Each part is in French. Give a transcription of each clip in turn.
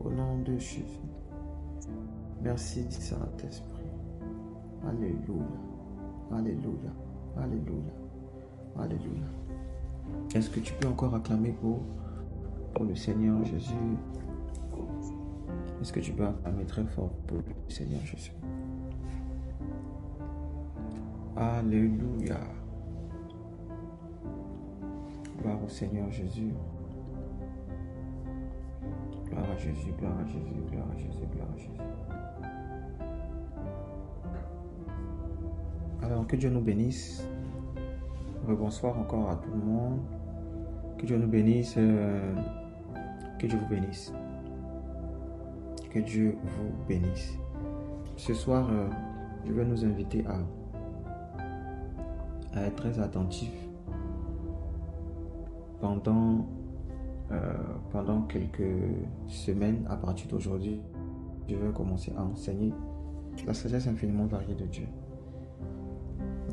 Au nom de Jésus. Merci, Saint-Esprit. Alléluia. Alléluia. Alléluia. Alléluia. Est-ce que tu peux encore acclamer pour le Seigneur Jésus? Est-ce que tu peux acclamer très fort pour le Seigneur Jésus? Alléluia. Gloire au Seigneur Jésus. Gloire à Jésus, gloire à Jésus, gloire à Jésus, gloire à Jésus. Alors, que Dieu nous bénisse. Bonsoir encore à tout le monde. Que Dieu nous bénisse. Que Dieu vous bénisse. Que Dieu vous bénisse. Ce soir, je vais nous inviter à être très attentifs pendant quelques semaines. À partir d'aujourd'hui, je vais commencer à enseigner la sagesse infiniment variée de Dieu.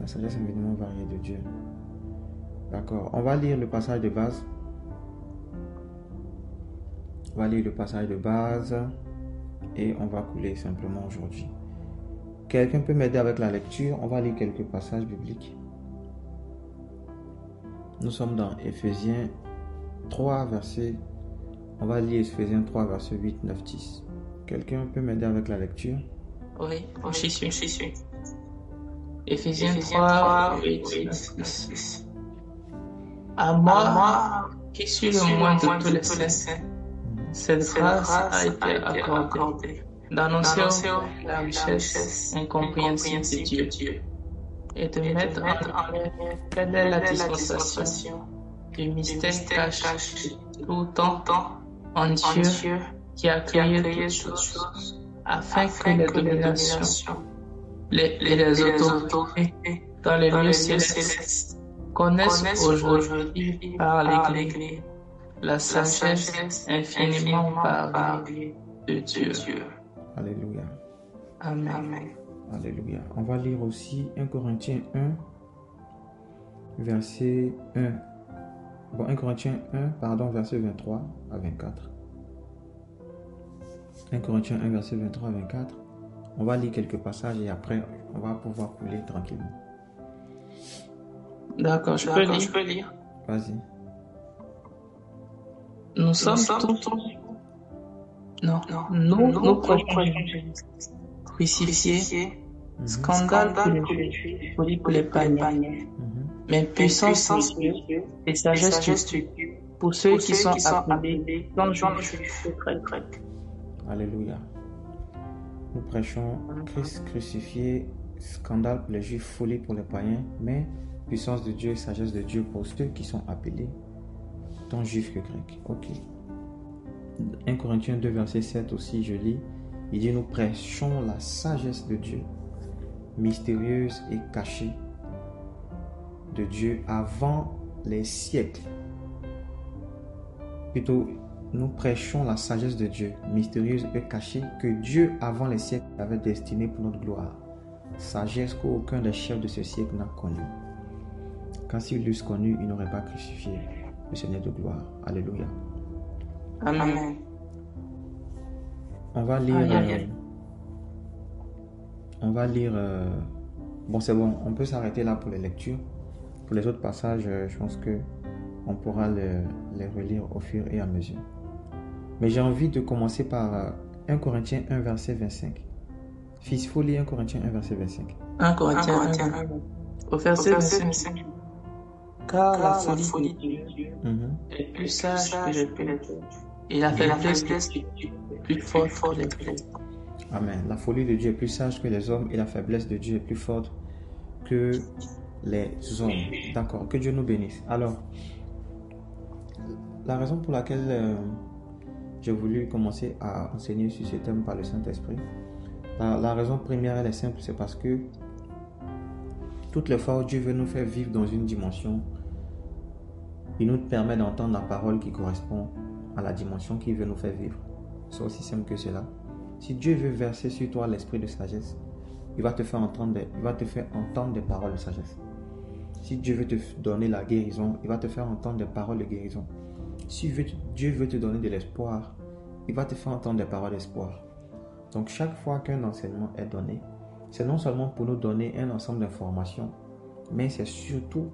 La sagesse infiniment variée de Dieu. D'accord. On va lire le passage de base. On va lire le passage de base et on va couler simplement aujourd'hui. Quelqu'un peut m'aider avec la lecture? On va lire quelques passages bibliques. Nous sommes dans Éphésiens 3, verset. On va lire Éphésiens 3, verset 8, 9, 10. Quelqu'un peut m'aider avec la lecture? Oui, j'y suis. Éphésiens 3, 8, 9, 10. À moi, qui suis le moins de tous les saints, cette grâce a été accordée d'annoncer la richesse incompréhensible de Dieu et de mettre en lumière quelle est la dispensation du mystère caché tout temps en Dieu qui a créé toutes choses, afin que les dominations, les autorités dans les lieux célestes connaissent aujourd'hui par l'Église la sagesse infiniment variée de Dieu. Alléluia. Amen. Alléluia. On va lire aussi 1 Corinthiens 1, verset 1. Bon, 1 Corinthiens 1, verset 23 à 24. 1 Corinthiens 1, verset 23 à 24. On va lire quelques passages et après, on va pouvoir couler tranquillement. D'accord, je peux lire. Vas-y. Nous sommes tous... Nous prêchons crucifiés, scandale pour les Juifs, folie pour les païens, mais puissance de Dieu et sagesse de Dieu pour ceux qui sont appelés dans Juifs et Grecs. Alléluia. Nous prêchons Christ crucifié, scandale pour les Juifs, folie pour les païens, mais puissance de Dieu et sagesse de Dieu pour ceux qui sont appelés tant Juifs que Grecs. Ok. 1 Corinthiens 2, verset 7 aussi, je lis. Il dit, nous prêchons la sagesse de Dieu, mystérieuse et cachée de Dieu avant les siècles. Plutôt, nous prêchons la sagesse de Dieu, mystérieuse et cachée, que Dieu avant les siècles avait destinée pour notre gloire. Sagesse qu'aucun des chefs de ce siècle n'a connue. Quand s'ils l'eussent connue, ils n'auraient pas crucifié le Seigneur de gloire. Alléluia. Amen. On va lire. Bon, c'est bon. On peut s'arrêter là pour les lectures. Pour les autres passages, je pense que on pourra les relire au fur et à mesure. Mais j'ai envie de commencer par 1 Corinthiens 1, verset 25. Fils, il faut lire 1 Corinthiens 1, verset 25. 1 Corinthiens 1, au verset 25. Car la folie de Dieu est plus sage que les pénétrés, et la faiblesse de Dieu est plus forte que les hommes. Amen. La folie de Dieu est plus sage que les hommes et la faiblesse de Dieu est plus forte que les hommes. D'accord. Que Dieu nous bénisse. Alors, la raison pour laquelle j'ai voulu commencer à enseigner sur ce thème par le Saint-Esprit, la raison première, elle est simple, c'est parce que toutes les fois où Dieu veut nous faire vivre dans une dimension, il nous permet d'entendre la parole qui correspond à la dimension qu'il veut nous faire vivre. C'est aussi simple que cela. Si Dieu veut verser sur toi l'esprit de sagesse, il va te faire entendre des paroles de sagesse. Si Dieu veut te donner la guérison, il va te faire entendre des paroles de guérison. Si Dieu veut te donner de l'espoir, il va te faire entendre des paroles d'espoir. Donc chaque fois qu'un enseignement est donné, c'est non seulement pour nous donner un ensemble d'informations, mais c'est surtout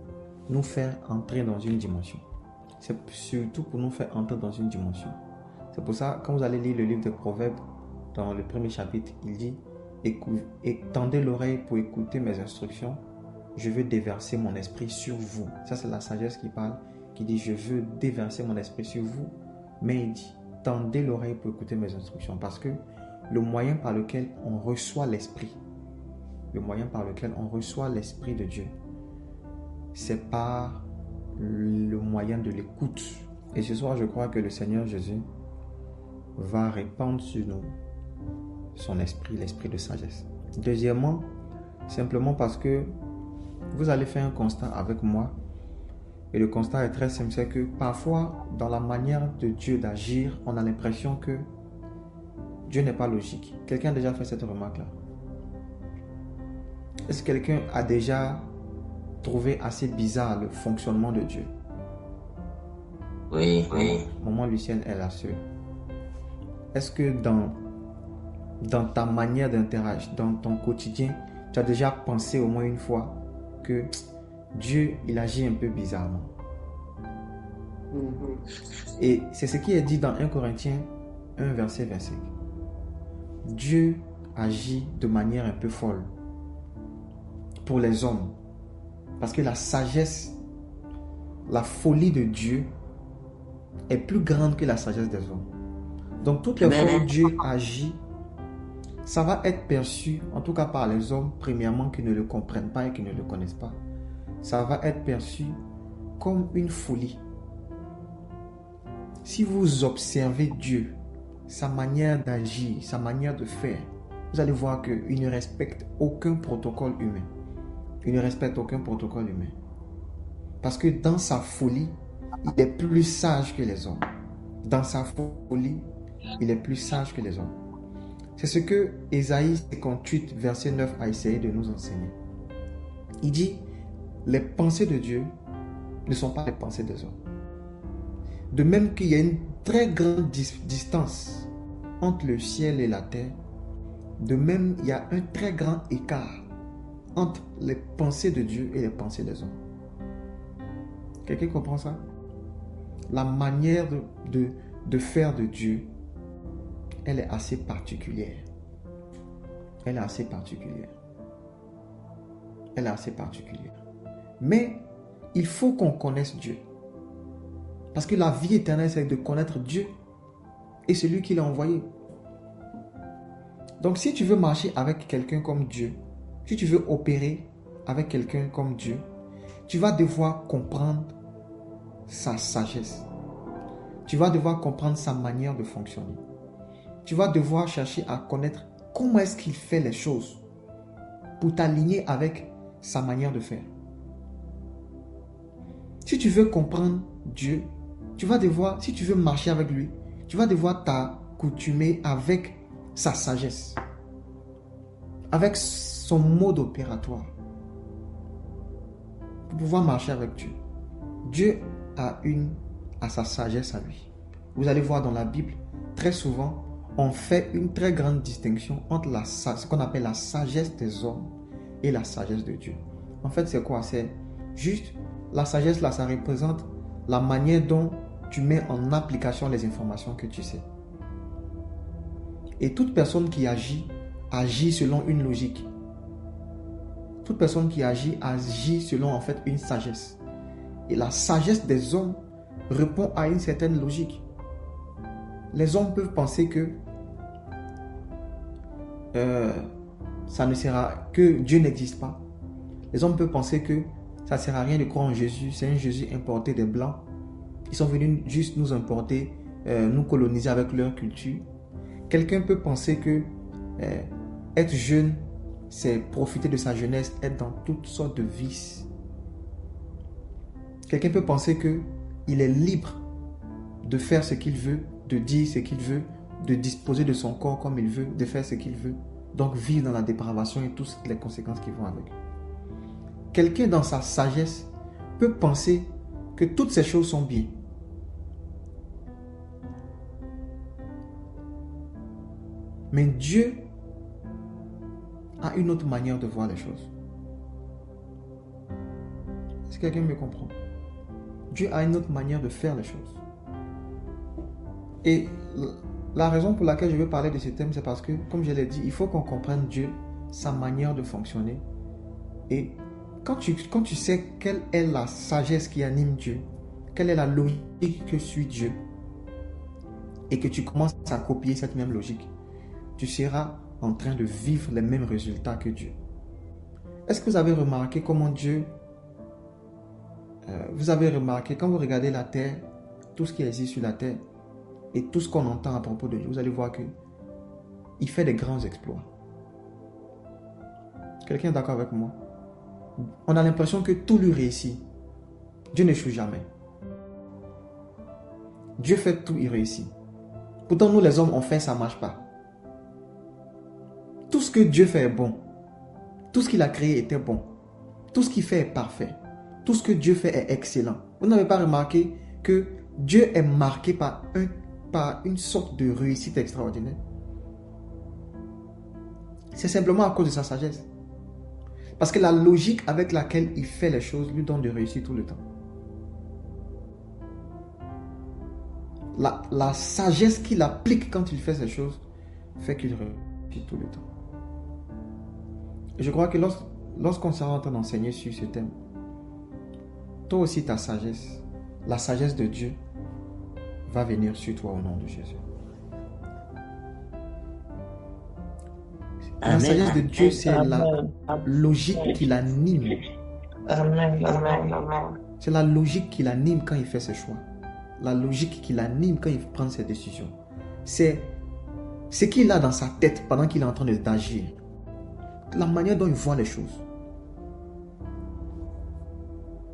nous faire entrer dans une dimension. C'est surtout pour nous faire entrer dans une dimension. C'est pour ça, quand vous allez lire le livre des Proverbes, dans le premier chapitre, il dit « Tendez l'oreille pour écouter mes instructions, je veux déverser mon esprit sur vous. » Ça, c'est la sagesse qui parle, qui dit « Je veux déverser mon esprit sur vous. » Mais il dit « Tendez l'oreille pour écouter mes instructions. » Parce que le moyen par lequel on reçoit l'esprit, le moyen par lequel on reçoit l'esprit de Dieu, c'est par le moyen de l'écoute. Et ce soir, je crois que le Seigneur Jésus va répandre sur nous son esprit, l'esprit de sagesse. Deuxièmement, simplement parce que vous allez faire un constat avec moi. Et le constat est très simple, c'est que parfois, dans la manière de Dieu d'agir, on a l'impression que Dieu n'est pas logique. Quelqu'un a déjà fait cette remarque-là? Est-ce que quelqu'un a déjà trouvé assez bizarre le fonctionnement de Dieu? Oui. Maman Lucienne est la seule. Est-ce que dans ta manière d'interagir, dans ton quotidien, tu as déjà pensé au moins une fois que Dieu, il agit un peu bizarrement? Et c'est ce qui est dit dans 1 Corinthiens 1, verset 25. Dieu agit de manière un peu folle pour les hommes. Parce que la sagesse, la folie de Dieu est plus grande que la sagesse des hommes. Donc toutes les fois où Dieu agit, ça va être perçu, en tout cas par les hommes, premièrement, qui ne le comprennent pas et qui ne le connaissent pas. Ça va être perçu comme une folie. Si vous observez Dieu, sa manière d'agir, sa manière de faire, vous allez voir qu'il ne respecte aucun protocole humain. Il ne respecte aucun protocole humain. Parce que dans sa folie, il est plus sage que les hommes. Dans sa folie, il est plus sage que les hommes. C'est ce que Ésaïe 58, verset 9 a essayé de nous enseigner. Il dit, les pensées de Dieu ne sont pas les pensées des hommes. De même qu'il y a une très grande distance entre le ciel et la terre, de même il y a un très grand écart entre les pensées de Dieu et les pensées des hommes. Quelqu'un comprend ça? La manière de faire de Dieu, elle est assez particulière. Elle est assez particulière. Elle est assez particulière. Mais il faut qu'on connaisse Dieu. Parce que la vie éternelle, c'est de connaître Dieu et celui qui l'a envoyé. Donc si tu veux marcher avec quelqu'un comme Dieu, si tu veux opérer avec quelqu'un comme Dieu, tu vas devoir comprendre sa sagesse. Tu vas devoir comprendre sa manière de fonctionner. Tu vas devoir chercher à connaître comment est-ce qu'il fait les choses pour t'aligner avec sa manière de faire. Si tu veux comprendre Dieu, tu vas devoir, si tu veux marcher avec lui, tu vas devoir t'accoutumer avec sa sagesse, avec son mode opératoire pour pouvoir marcher avec Dieu. Dieu a sa sagesse à lui. Vous allez voir dans la Bible, très souvent, on fait une très grande distinction entre ce qu'on appelle la sagesse des hommes et la sagesse de Dieu. En fait, c'est quoi? C'est juste, la sagesse là, ça représente la manière dont tu mets en application les informations que tu sais. Et toute personne qui agit selon une logique. Toute personne qui agit selon en fait une sagesse. Et la sagesse des hommes répond à une certaine logique. Les hommes peuvent penser que que Dieu n'existe pas. Les hommes peuvent penser que ça ne sert à rien de croire en Jésus. C'est un Jésus importé des Blancs. Ils sont venus juste nous importer, nous coloniser avec leur culture. Quelqu'un peut penser que être jeune, c'est profiter de sa jeunesse, être dans toutes sortes de vices. Quelqu'un peut penser qu'il est libre de faire ce qu'il veut, de dire ce qu'il veut, de disposer de son corps comme il veut, de faire ce qu'il veut. Donc vivre dans la dépravation et toutes les conséquences qui vont avec. Quelqu'un dans sa sagesse peut penser que toutes ces choses sont bien. Mais Dieu a une autre manière de voir les choses. Est-ce que quelqu'un me comprend? Dieu a une autre manière de faire les choses. Et la raison pour laquelle je veux parler de ce thème, c'est parce que, comme je l'ai dit, il faut qu'on comprenne Dieu, sa manière de fonctionner. Et quand tu sais quelle est la sagesse qui anime Dieu, quelle est la logique que suit Dieu, et que tu commences à copier cette même logique, tu seras en train de vivre les mêmes résultats que Dieu. Est-ce que vous avez remarqué comment Dieu... vous avez remarqué, quand vous regardez la terre, tout ce qui existe sur la terre, et tout ce qu'on entend à propos de Dieu, vous allez voir que il fait des grands exploits. Quelqu'un est d'accord avec moi? On a l'impression que tout lui réussit. Dieu n'échoue jamais. Dieu fait tout, il réussit. Pourtant, nous les hommes, on fait, ça ne marche pas. Tout ce que Dieu fait est bon. Tout ce qu'il a créé était bon. Tout ce qu'il fait est parfait. Tout ce que Dieu fait est excellent. Vous n'avez pas remarqué que Dieu est marqué par une sorte de réussite extraordinaire? C'est simplement à cause de sa sagesse. Parce que la logique avec laquelle il fait les choses lui donne de réussir tout le temps. La sagesse qu'il applique quand il fait ces choses fait qu'il réussit tout le temps. Et je crois que lorsqu'on sera en train d'enseigner sur ce thème, toi aussi ta sagesse, la sagesse de Dieu, va venir sur toi au nom de Jésus. La sagesse de Dieu, c'est la logique qui l'anime. C'est la logique qui l'anime quand il fait ses choix. La logique qui l'anime quand il prend ses décisions. C'est ce qu'il a dans sa tête pendant qu'il est en train d'agir. La manière dont il voit les choses.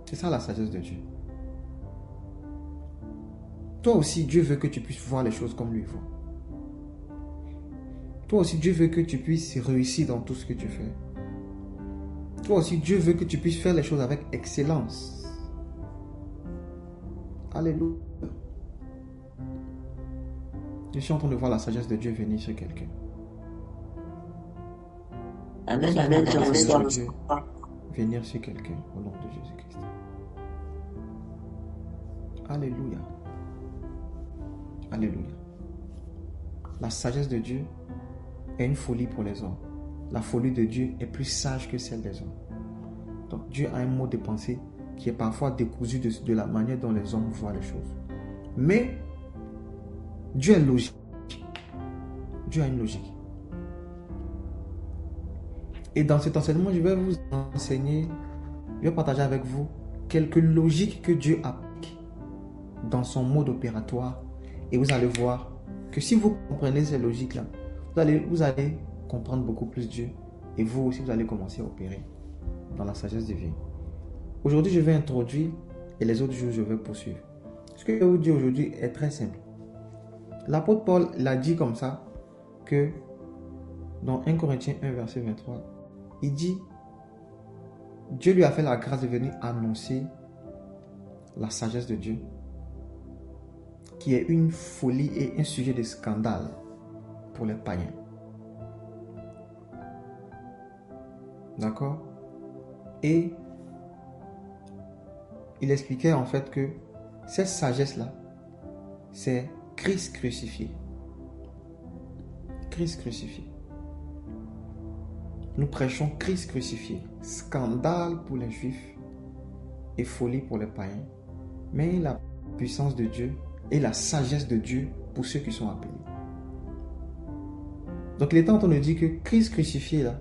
C'est ça la sagesse de Dieu. Toi aussi, Dieu veut que tu puisses voir les choses comme lui voit. Toi aussi, Dieu veut que tu puisses réussir dans tout ce que tu fais. Toi aussi, Dieu veut que tu puisses faire les choses avec excellence. Alléluia. Je suis en train de voir la sagesse de Dieu venir sur quelqu'un. Amen, amen, je reçois. Dieu venir sur quelqu'un au nom de Jésus-Christ. Alléluia. Alléluia. La sagesse de Dieu est une folie pour les hommes. La folie de Dieu est plus sage que celle des hommes. Donc Dieu a un mode de pensée qui est parfois décousu de la manière dont les hommes voient les choses. Mais Dieu est logique. Dieu a une logique. Et dans cet enseignement, je vais vous enseigner, je vais partager avec vous quelques logiques que Dieu applique dans son mode opératoire. Et vous allez voir que si vous comprenez ces logiques-là, vous allez comprendre beaucoup plus Dieu. Et vous aussi, vous allez commencer à opérer dans la sagesse divine. Aujourd'hui, je vais introduire et les autres jours, je vais poursuivre. Ce que je vais vous dire aujourd'hui est très simple. L'apôtre Paul l'a dit comme ça que dans 1 Corinthiens 1, verset 23, il dit Dieu lui a fait la grâce de venir annoncer la sagesse de Dieu, qui est une folie et un sujet de scandale pour les païens. D'accord? Et il expliquait en fait que cette sagesse-là, c'est Christ crucifié. Christ crucifié. Nous prêchons Christ crucifié. Scandale pour les Juifs et folie pour les païens. Mais la puissance de Dieu et la sagesse de Dieu pour ceux qui sont appelés. Donc il est en train de dire que Christ crucifié là,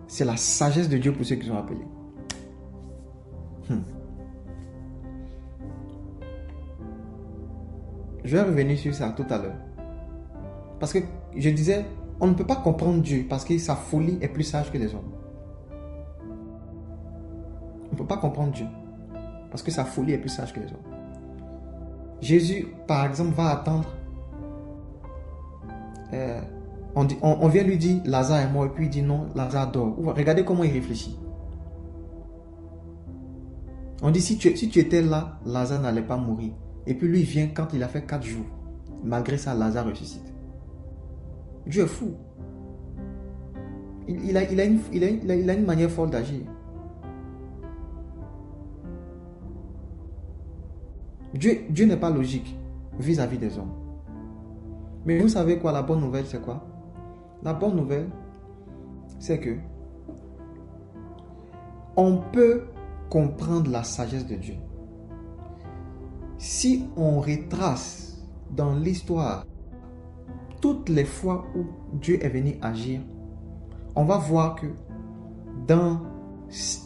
c'est la sagesse de Dieu pour ceux qui sont appelés. Je vais revenir sur ça tout à l'heure. Parce que je disais, on ne peut pas comprendre Dieu parce que sa folie est plus sage que les hommes. On ne peut pas comprendre Dieu parce que sa folie est plus sage que les hommes. Jésus, par exemple, va attendre. On vient lui dire Lazare est mort et puis il dit non, Lazare dort. Regardez comment il réfléchit. On dit si tu étais là, Lazare n'allait pas mourir. Et puis lui vient quand il a fait 4 jours. Malgré ça, Lazare ressuscite. Dieu est fou. Il a une manière folle d'agir. Dieu n'est pas logique vis-à-vis des hommes. Mais vous savez quoi, la bonne nouvelle, c'est quoi? La bonne nouvelle, c'est que on peut comprendre la sagesse de Dieu. Si on retrace dans l'histoire toutes les fois où Dieu est venu agir, on va voir que dans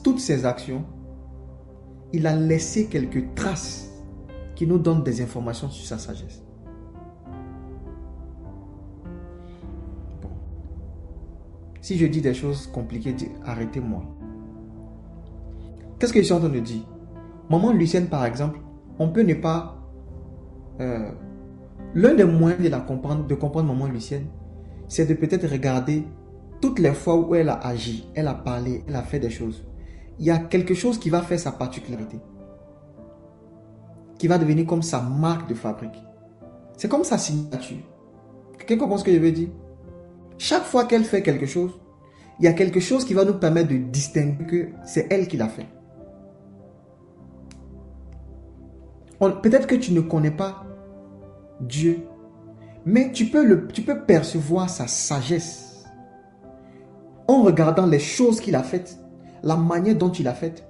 toutes ses actions, il a laissé quelques traces qui nous donnent des informations sur sa sagesse. Bon. Si je dis des choses compliquées, arrêtez-moi. Qu'est-ce que je suis en train de dire? Maman Lucienne, par exemple, on peut ne pas... l'un des moyens de comprendre Maman Lucienne, c'est de peut-être regarder toutes les fois où elle a agi, elle a parlé, elle a fait des choses. Il y a quelque chose qui va faire sa particularité, qui va devenir comme sa marque de fabrique. C'est comme sa signature. Quelqu'un comprend ce que je veux dire? Chaque fois qu'elle fait quelque chose, il y a quelque chose qui va nous permettre de distinguer que c'est elle qui l'a fait. Peut-être que tu ne connais pas Dieu, mais tu peux percevoir sa sagesse en regardant les choses qu'il a faites, la manière dont il a faites.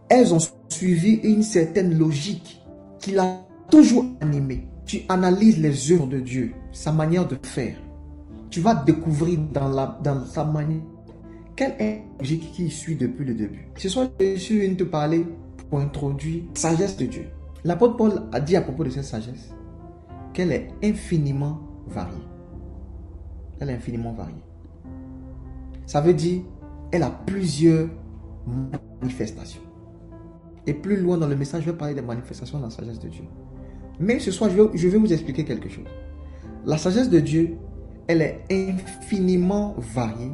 Elles ont suivi une certaine logique qui l'a toujours animé. Tu analyses les œuvres de Dieu, sa manière de faire. Tu vas découvrir dans sa manière quelle est la logique qui suit depuis le début. Ce soir, je suis venu te parler pour introduire la sagesse de Dieu. L'apôtre Paul a dit à propos de cette sagesse qu'elle est infiniment variée. Elle est infiniment variée. Ça veut dire elle a plusieurs manifestations. Et plus loin dans le message, je vais parler des manifestations de la sagesse de Dieu. Mais ce soir, je vais vous expliquer quelque chose. La sagesse de Dieu, elle est infiniment variée,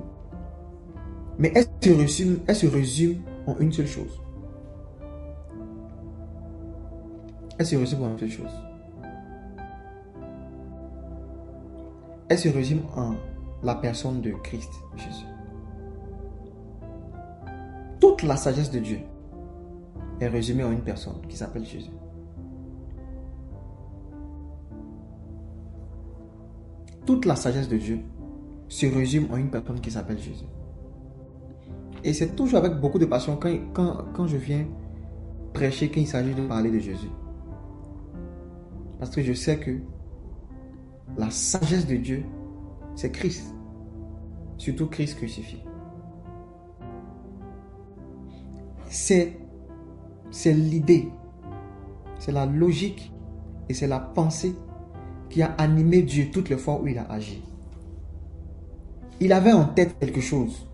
mais elle se résume en une seule chose. Elle se résume en une seule chose. Elle se résume en la personne de Christ, Jésus. Toute la sagesse de Dieu est résumée en une personne qui s'appelle Jésus. Toute la sagesse de Dieu se résume en une personne qui s'appelle Jésus. Et c'est toujours avec beaucoup de passion quand je viens prêcher qu'il s'agit de parler de Jésus. Parce que je sais que la sagesse de Dieu, c'est Christ. Surtout Christ crucifié. C'est l'idée, c'est la logique et c'est la pensée qui a animé Dieu toutes les fois où il a agi. Il avait en tête quelque chose.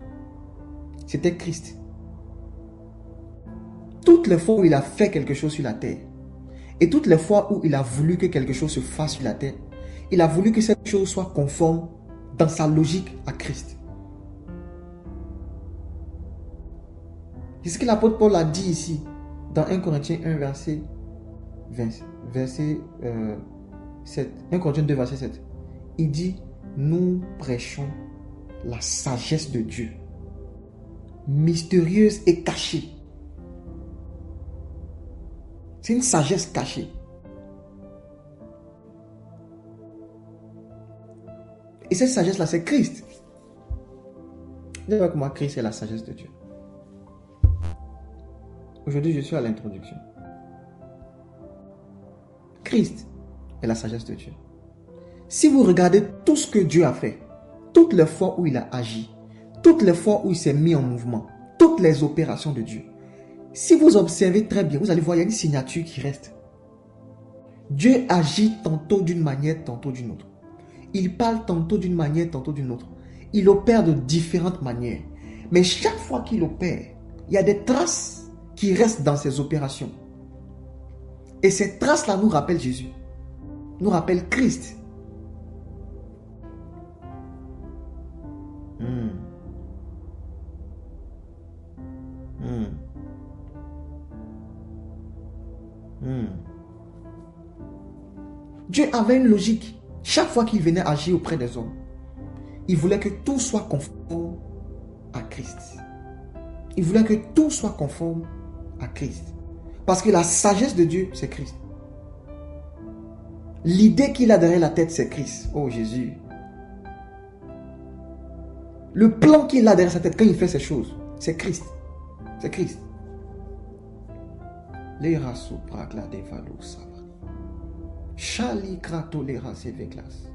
C'était Christ. Toutes les fois où il a fait quelque chose sur la terre, et toutes les fois où il a voulu que quelque chose se fasse sur la terre, il a voulu que cette chose soit conforme dans sa logique à Christ. C'est ce que l'apôtre Paul a dit ici, dans 1 Corinthiens 1, verset 7. 1 Corinthiens 2, verset 7. Il dit, nous prêchons la sagesse de Dieu, mystérieuse et cachée. C'est une sagesse cachée. Et cette sagesse-là, c'est Christ. Vous savez comment Christ est la sagesse de Dieu. Aujourd'hui, je suis à l'introduction. Christ est la sagesse de Dieu. Si vous regardez tout ce que Dieu a fait, toutes les fois où il a agi, toutes les fois où il s'est mis en mouvement, toutes les opérations de Dieu, si vous observez très bien, vous allez voir, il y a une signature qui reste. Dieu agit tantôt d'une manière, tantôt d'une autre. Il parle tantôt d'une manière, tantôt d'une autre. Il opère de différentes manières. Mais chaque fois qu'il opère, il y a des traces qui restent dans ses opérations. Et ces traces-là nous rappellent Jésus. Nous rappellent Christ. Dieu avait une logique. Chaque fois qu'il venait agir auprès des hommes, il voulait que tout soit conforme à Christ. Il voulait que tout soit conforme à Christ. Parce que la sagesse de Dieu, c'est Christ. L'idée qu'il a derrière la tête, c'est Christ. Oh Jésus. Le plan qu'il a derrière sa tête quand il fait ces choses, c'est Christ. C'est Christ. Les rasos pragla de valo sava. Chali krato les ras eveklas.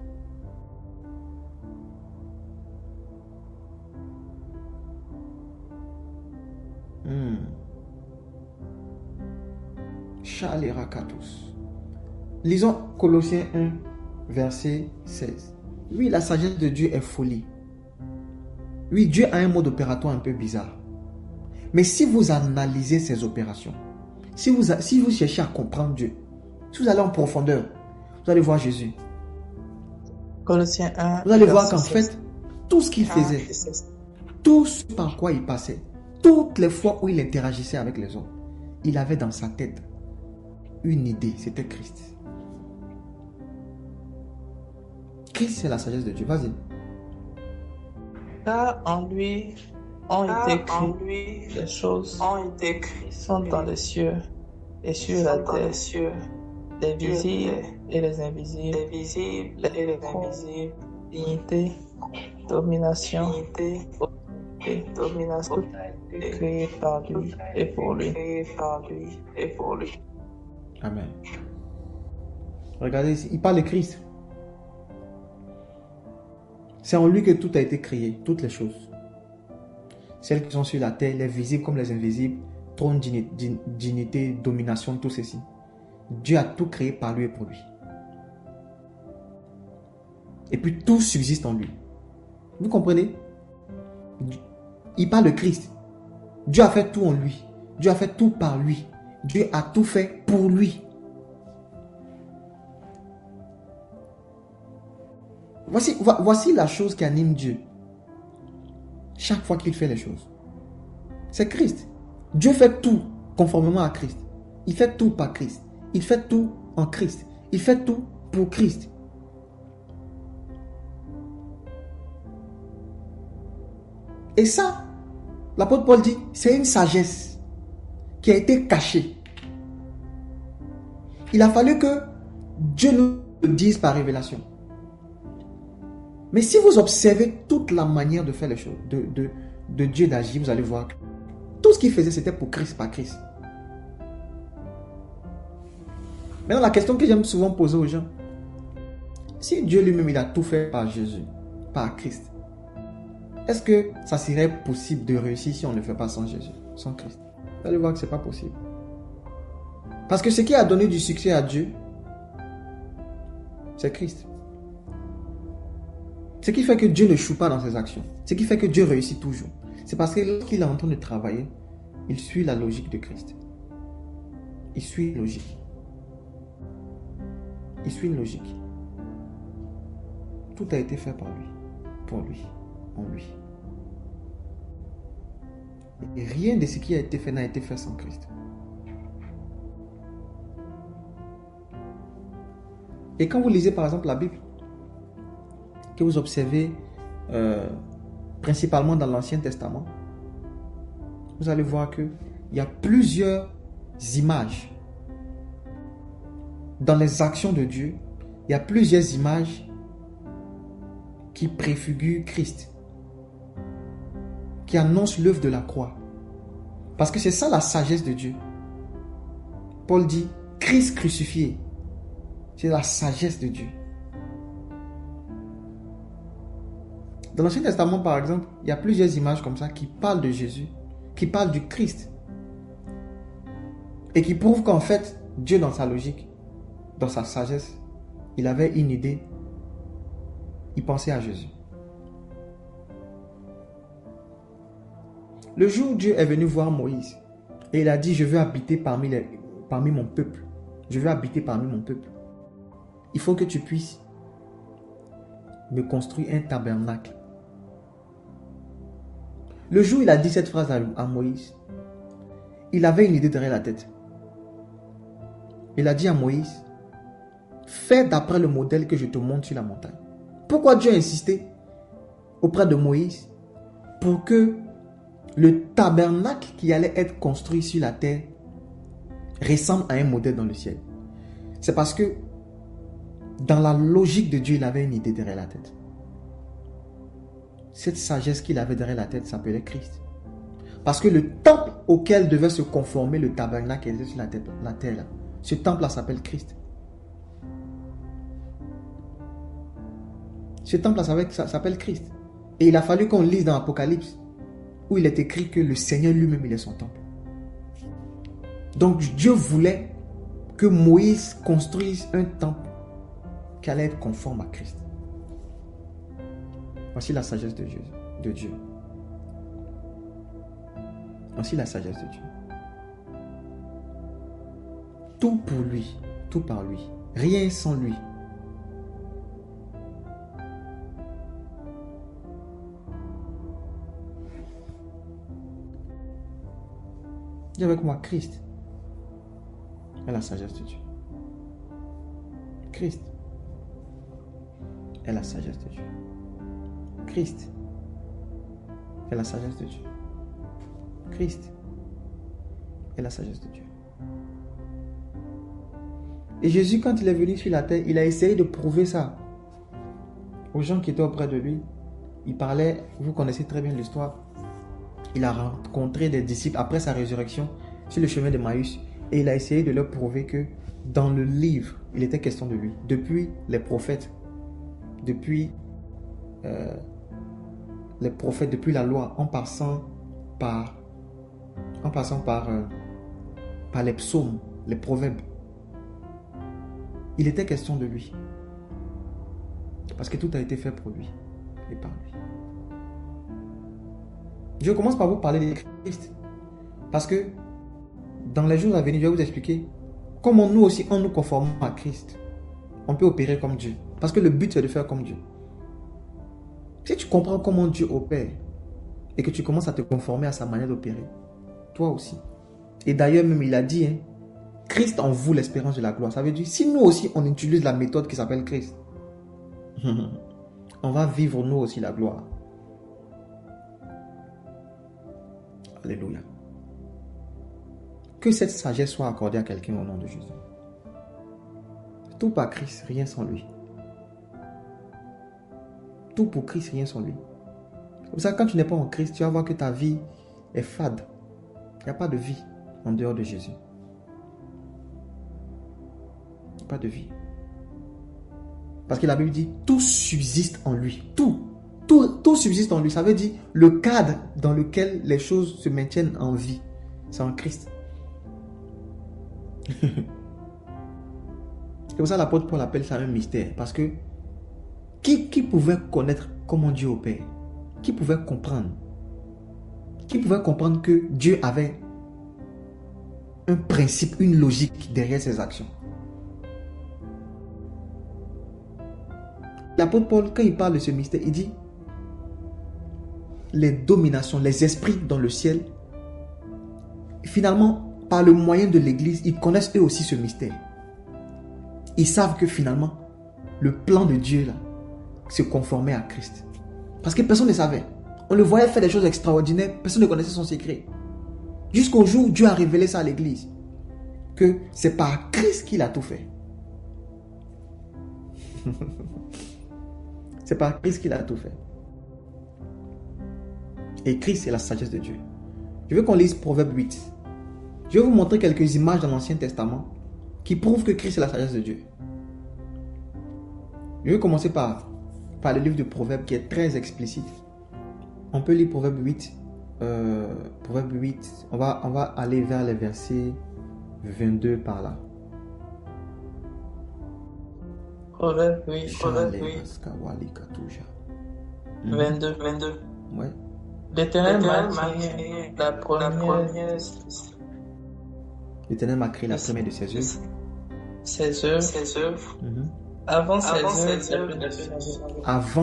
Chali rakatos. Lisons Colossiens 1, verset 16. Oui, la sagesse de Dieu est folie. Oui, Dieu a un mode opératoire un peu bizarre. Mais si vous analysez ses opérations, si vous cherchez à comprendre Dieu, si vous allez en profondeur, vous allez voir Jésus. Colossiens 1. Vous allez voir qu'en fait, tout ce qu'il faisait, tout ce par quoi il passait, toutes les fois où il interagissait avec les hommes, il avait dans sa tête une idée, c'était Christ. Christ, c'est la sagesse de Dieu. Vas-y. Car en lui ont été créées les choses qui sont dans les cieux et sur la terre, les visibles et les invisibles, les invisibles, dignité, domination, et domination, créé par lui et pour lui. Amen. Regardez ici, il parle de Christ. C'est en lui que tout a été créé, toutes les choses. Celles qui sont sur la terre, les visibles comme les invisibles, trône, dignité, domination, tout ceci. Dieu a tout créé par lui et pour lui. Et puis tout subsiste en lui. Vous comprenez? Il parle de Christ. Dieu a fait tout en lui. Dieu a fait tout par lui. Dieu a tout fait pour lui. Voici la chose qui anime Dieu. Chaque fois qu'il fait les choses. C'est Christ. Dieu fait tout conformément à Christ. Il fait tout par Christ. Il fait tout en Christ. Il fait tout pour Christ. Et ça, l'apôtre Paul dit, c'est une sagesse qui a été cachée. Il a fallu que Dieu nous le dise par révélation. Mais si vous observez toute la manière de faire les choses, de Dieu d'agir, vous allez voir que tout ce qu'il faisait, c'était pour Christ, par Christ. Maintenant, la question que j'aime souvent poser aux gens, si Dieu lui-même, il a tout fait par Jésus, par Christ, est-ce que ça serait possible de réussir si on ne le fait pas sans Jésus, sans Christ? Vous allez voir que ce n'est pas possible. Parce que ce qui a donné du succès à Dieu, c'est Christ. Ce qui fait que Dieu ne choue pas dans ses actions. Ce qui fait que Dieu réussit toujours. C'est parce que lorsqu'il est en train de travailler, il suit la logique de Christ. Il suit une logique. Il suit une logique. Tout a été fait par lui, pour lui, en lui. Et rien de ce qui a été fait n'a été fait sans Christ. Et quand vous lisez par exemple la Bible, que vous observez principalement dans l'Ancien Testament, vous allez voir qu'il y a plusieurs images. Dans les actions de Dieu, il y a plusieurs images qui préfigurent Christ, qui annoncent l'œuvre de la croix. Parce que c'est ça la sagesse de Dieu. Paul dit, Christ crucifié, c'est la sagesse de Dieu. Dans l'Ancien Testament, par exemple, il y a plusieurs images comme ça qui parlent de Jésus, qui parlent du Christ. Et qui prouvent qu'en fait, Dieu dans sa logique, dans sa sagesse, il avait une idée, il pensait à Jésus. Le jour où Dieu est venu voir Moïse, et il a dit, je veux habiter parmi mon peuple. Je veux habiter parmi mon peuple. Il faut que tu puisses me construire un tabernacle. Le jour où il a dit cette phrase à Moïse, il avait une idée derrière la tête. Il a dit à Moïse, Fais d'après le modèle que je te montre sur la montagne. Pourquoi Dieu a insisté auprès de Moïse pour que le tabernacle qui allait être construit sur la terre ressemble à un modèle dans le ciel? C'est parce que dans la logique de Dieu, il avait une idée derrière la tête. Cette sagesse qu'il avait derrière la tête s'appelait Christ. Parce que le temple auquel devait se conformer le tabernacle qui était sur la terre, là, ce temple-là s'appelle Christ. Ce temple-là s'appelle Christ. Et il a fallu qu'on lise dans l'Apocalypse, où il est écrit que le Seigneur lui-même, il est son temple. Donc Dieu voulait que Moïse construise un temple qui allait être conforme à Christ. Voici la sagesse de Dieu. Voici la sagesse de Dieu. Tout pour lui, tout par lui, rien sans lui. Dis avec moi, Christ est la sagesse de Dieu. Christ est la sagesse de Dieu. Christ est la sagesse de Dieu. Christ est la sagesse de Dieu. Et Jésus, quand il est venu sur la terre, il a essayé de prouver ça aux gens qui étaient auprès de lui. Il parlait, vous connaissez très bien l'histoire, il a rencontré des disciples après sa résurrection sur le chemin d'Emmaüs et il a essayé de leur prouver que dans le livre, il était question de lui. Depuis les prophètes, depuis la loi, en passant par les psaumes, les proverbes, il était question de lui. Parce que tout a été fait pour lui et par lui. Je commence par vous parler de Christ. Parce que dans les jours à venir, je vais vous expliquer comment nous aussi, en nous conformant à Christ, on peut opérer comme Dieu. Parce que le but, c'est de faire comme Dieu. Si tu comprends comment Dieu opère et que tu commences à te conformer à sa manière d'opérer, toi aussi. Et d'ailleurs, même il a dit, hein, Christ en vous l'espérance de la gloire. Ça veut dire, si nous aussi, on utilise la méthode qui s'appelle Christ, on va vivre nous aussi la gloire. Alléluia. Que cette sagesse soit accordée à quelqu'un au nom de Jésus. Tout par Christ, rien sans lui. Tout pour Christ, rien sans lui. Comme ça, quand tu n'es pas en Christ, tu vas voir que ta vie est fade. Il n'y a pas de vie en dehors de Jésus. Pas de vie. Parce que la Bible dit, tout subsiste en lui. Tout subsiste en lui. Ça veut dire le cadre dans lequel les choses se maintiennent en vie. C'est en Christ. C'est pour ça que l'apôtre Paul appelle ça un mystère. Parce que qui pouvait connaître comment Dieu opère? Qui pouvait comprendre? Qui pouvait comprendre que Dieu avait un principe, une logique derrière ses actions? L'apôtre Paul, quand il parle de ce mystère, il dit les dominations, les esprits dans le ciel, finalement, par le moyen de l'Église, ils connaissent eux aussi ce mystère. Ils savent que finalement, le plan de Dieu là, se conformait à Christ. Parce que personne ne savait. On le voyait faire des choses extraordinaires, personne ne connaissait son secret. Jusqu'au jour où Dieu a révélé ça à l'Église, que c'est par Christ qu'il a tout fait. C'est par Christ qu'il a tout fait. Et Christ, c'est la sagesse de Dieu. Je veux qu'on lise Proverbe 8. Je vais vous montrer quelques images dans l'Ancien Testament qui prouvent que Christ est la sagesse de Dieu. Je vais commencer par le livre de Proverbe qui est très explicite. On peut lire Proverbe 8. Proverbe 8. On va aller vers les versets 22 par là. Proverbe 8. 22. Ouais. L'Éternel m'a créé la première. L'Éternel m'a créé la première de ses œuvres. Ses œuvres. Avant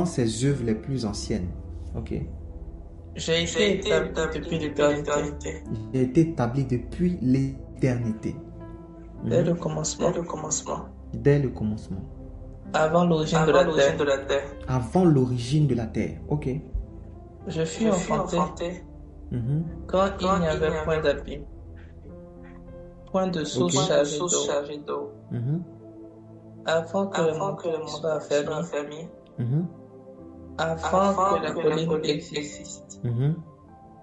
ses œuvres les plus anciennes. Ok. J'ai été établi depuis l'éternité. J'ai été établi depuis l'éternité. Dès le commencement. Dès le commencement. Avant l'origine de la terre. Avant l'origine de la terre. Ok. Je fus enfanté quand il n'y avait point d'abîme, point de source chargée d'eau. Avant que le monde soit affermi, avant que la colline existe,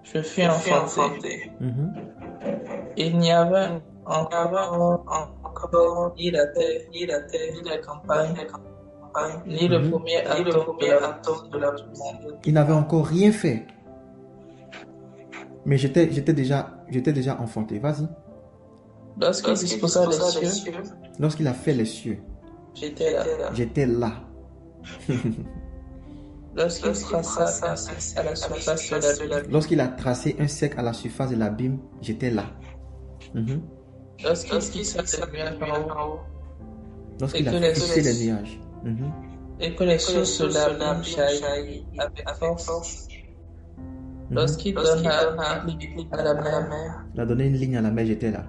je fus enfanté. Il n'y avait encore ni la terre, ni la campagne, ni le premier atome de la monde. Il n'avait encore rien fait. Mais j'étais déjà enfanté. Vas-y. Lorsqu'il disposa les cieux, lorsqu'il a fait les cieux, j'étais là. J'étais là. Lorsqu'il traça un cercle à la surface de l'abîme. Lorsqu'il a tracé un cercle à la surface de l'abîme, j'étais là. Lorsqu'il fixa les nuages en haut. Lorsqu'il a fixé les nuages. Et que les sources de l'abîme jaillissent avec force. Lorsqu'il donna une ligne à la mer. Il a donné une ligne à la mer, j'étais là.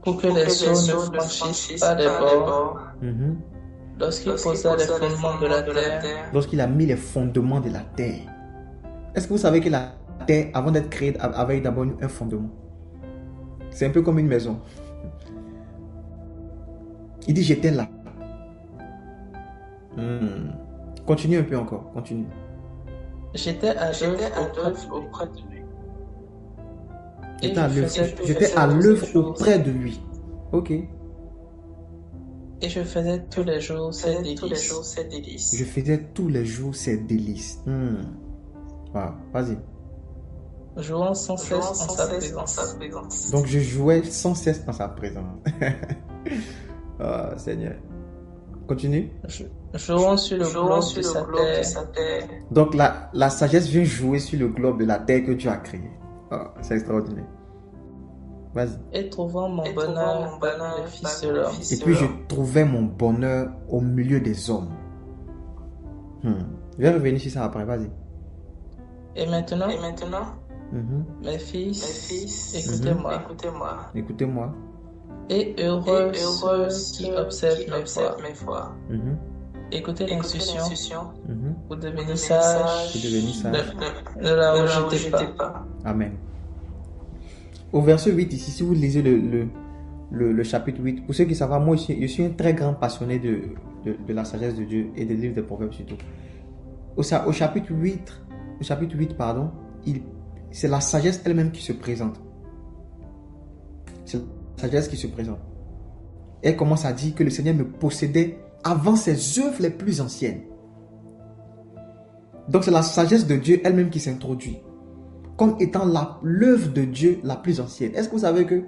Pour que les eaux ne franchissent pas les bords. Lorsqu'il posa les fondements de la terre. Lorsqu'il a mis les fondements de la terre. Est-ce que vous savez que la terre, avant d'être créée, avait d'abord un fondement? C'est un peu comme une maison. Il dit j'étais là. Continue un peu encore. Continue. J'étais à l'œuvre auprès de lui. J'étais à l'œuvre auprès de lui. Ok. Et je faisais tous les jours ses délices. Je faisais tous les jours ses délices. Wow. Vas-y. Jouant sans cesse en sa présence. Donc je jouais sans cesse dans sa présence. Oh Seigneur. Continue. Jouant sur le globe de sa terre. Donc la sagesse vient jouer sur le globe de la terre que Dieu a créé. Oh, c'est extraordinaire. Vas-y. Et trouvant mon bonheur parmi les fils de l'homme. Et puis je trouvais mon bonheur au milieu des hommes. Je vais revenir sur ça après, vas-y. Et maintenant, mes fils, écoutez-moi. Écoutez-moi. Et heureux ceux qui observent mes voies. Écoutez l'instruction. Vous devenez sage. Ne la rejetez pas. Amen. Au verset 8 ici, si vous lisez le chapitre 8, pour ceux qui savent, moi je suis un très grand passionné de la sagesse de Dieu et des livres des proverbes surtout. Au chapitre 8, c'est la sagesse elle-même qui se présente. C'est la sagesse qui se présente. Elle commence à dire que le Seigneur me possédait avant ses œuvres les plus anciennes. Donc c'est la sagesse de Dieu elle-même qui s'introduit comme étant l'œuvre de Dieu la plus ancienne. Est-ce que vous savez que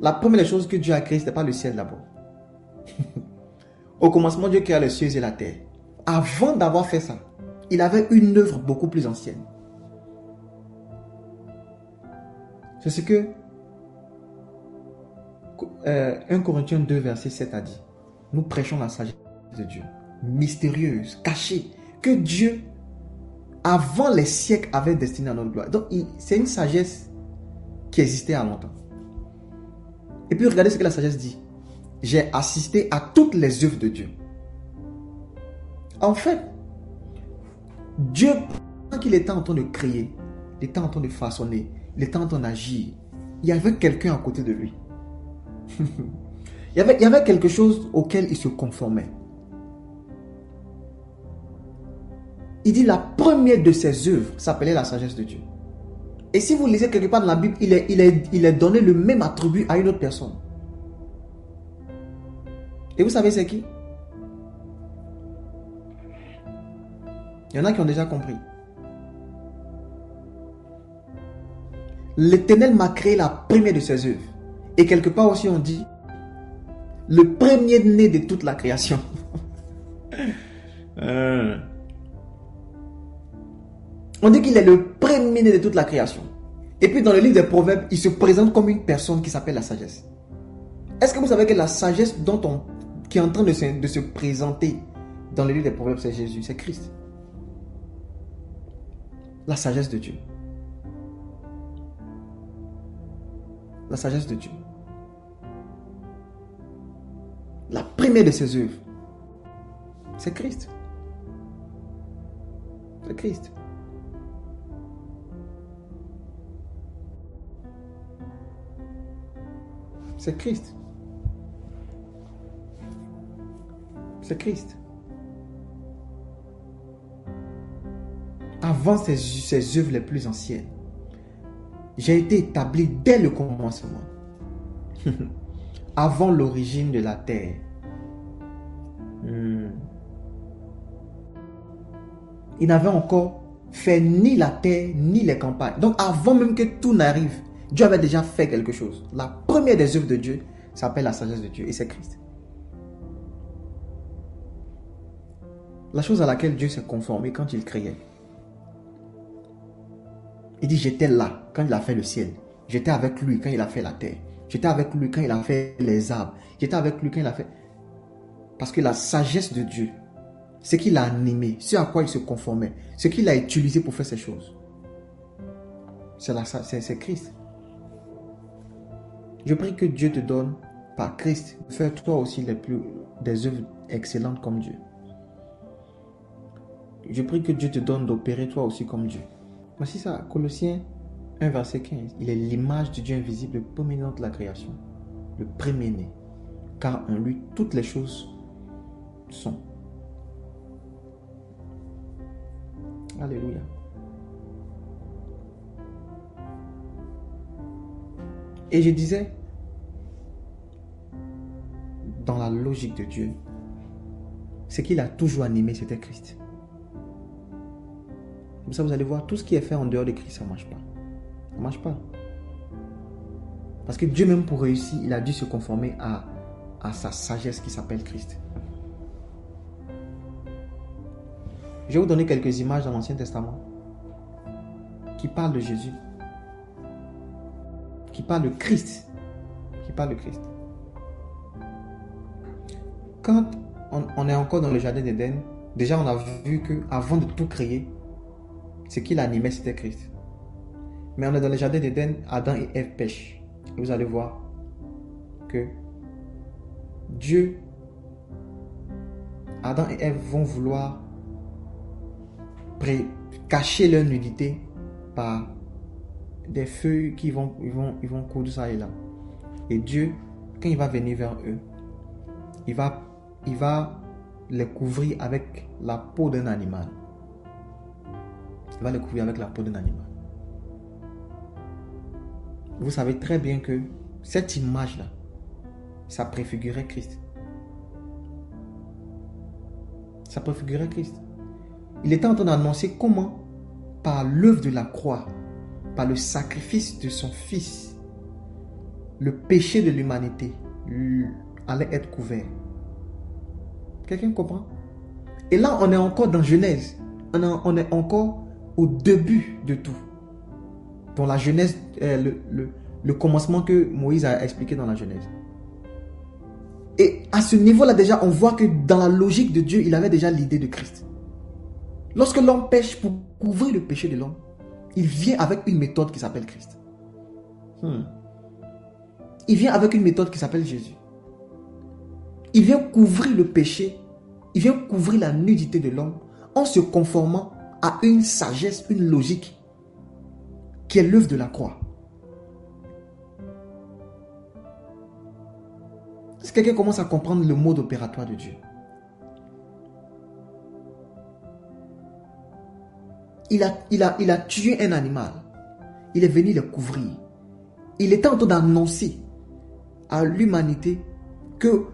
la première chose que Dieu a créée, ce n'était pas le ciel d'abord? Au commencement, Dieu créa les cieux et la terre. Avant d'avoir fait ça, il avait une œuvre beaucoup plus ancienne. C'est ce que 1 Corinthiens 2, verset 7 a dit. Nous prêchons la sagesse de Dieu, mystérieuse, cachée, que Dieu, avant les siècles, avait destiné à notre gloire. Donc, c'est une sagesse qui existait à longtemps. Et puis, regardez ce que la sagesse dit. J'ai assisté à toutes les œuvres de Dieu. En fait, Dieu, quand il était en train de créer, il était en train de façonner, il était en train d'agir, il y avait quelqu'un à côté de lui. il y avait quelque chose auquel il se conformait. Il dit la première de ses œuvres s'appelait la sagesse de Dieu. Et si vous lisez quelque part dans la Bible, il est donné le même attribut à une autre personne. Et vous savez c'est qui? Il y en a qui ont déjà compris. L'Éternel m'a créé la première de ses œuvres. Et quelque part aussi on dit le premier-né de toute la création. On dit qu'il est le premier-né de toute la création. Et puis dans le livre des Proverbes, il se présente comme une personne qui s'appelle la sagesse. Est-ce que vous savez que la sagesse qui est en train de se présenter dans le livre des Proverbes, c'est Jésus, c'est Christ. La sagesse de Dieu. La sagesse de Dieu. La première de ses œuvres, c'est Christ. C'est Christ. C'est Christ. C'est Christ. Avant ses œuvres les plus anciennes, j'ai été établi dès le commencement. Avant l'origine de la terre. Il n'avait encore fait ni la terre, ni les campagnes. Donc avant même que tout n'arrive, Dieu avait déjà fait quelque chose. La première des œuvres de Dieu s'appelle la sagesse de Dieu et c'est Christ. La chose à laquelle Dieu s'est conformé quand il créait. Il dit, j'étais là quand il a fait le ciel. J'étais avec lui quand il a fait la terre. J'étais avec lui quand il a fait les arbres. J'étais avec lui quand il a fait... Parce que la sagesse de Dieu, ce qu'il a animé, ce à quoi il se conformait, ce qu'il a utilisé pour faire ces choses, c'est Christ. Je prie que Dieu te donne, par Christ, de faire toi aussi des œuvres excellentes comme Dieu. Je prie que Dieu te donne d'opérer toi aussi comme Dieu. Voici ça, Colossiens 1 verset 15. Il est l'image du Dieu invisible, le premier-né de la création, le premier-né. Car en lui, toutes les choses sont. Alléluia. Et je disais, dans la logique de Dieu, ce qu'il a toujours animé, c'était Christ. Comme ça, vous allez voir, tout ce qui est fait en dehors de Christ, ça ne marche pas. Ça ne marche pas. Parce que Dieu même pour réussir, il a dû se conformer à sa sagesse qui s'appelle Christ. Je vais vous donner quelques images dans l'Ancien Testament qui parlent de Jésus, qui parlent de Christ, Quand on est encore dans le jardin d'Éden, déjà on a vu qu'avant de tout créer, ce qui l'animait, c'était Christ. Mais on est dans le jardin d'Éden, Adam et Ève pêchent. Et vous allez voir que Dieu, Adam et Ève vont vouloir cacher leur nudité par des feuilles qui vont coudre ça et là. Et Dieu, quand il va venir vers eux, il va les couvrir avec la peau d'un animal. Il va les couvrir avec la peau d'un animal. Vous savez très bien que cette image-là, ça préfigurait Christ. Ça préfigurait Christ. Il était en train d'annoncer comment, par l'œuvre de la croix, par le sacrifice de son Fils, le péché de l'humanité allait être couvert. Quelqu'un comprend? Et là, on est encore dans Genèse. On est encore au début de tout. Dans la Genèse, le commencement que Moïse a expliqué dans la Genèse. Et à ce niveau-là, déjà, on voit que dans la logique de Dieu, il avait déjà l'idée de Christ. Lorsque l'homme pêche pour couvrir le péché de l'homme, il vient avec une méthode qui s'appelle Christ. Il vient avec une méthode qui s'appelle Jésus. Il vient couvrir le péché, il vient couvrir la nudité de l'homme en se conformant à une sagesse, une logique qui est l'œuvre de la croix. Si quelqu'un commence à comprendre le mode opératoire de Dieu, il a tué un animal, il est venu le couvrir. Il était en train d'annoncer à l'humanité que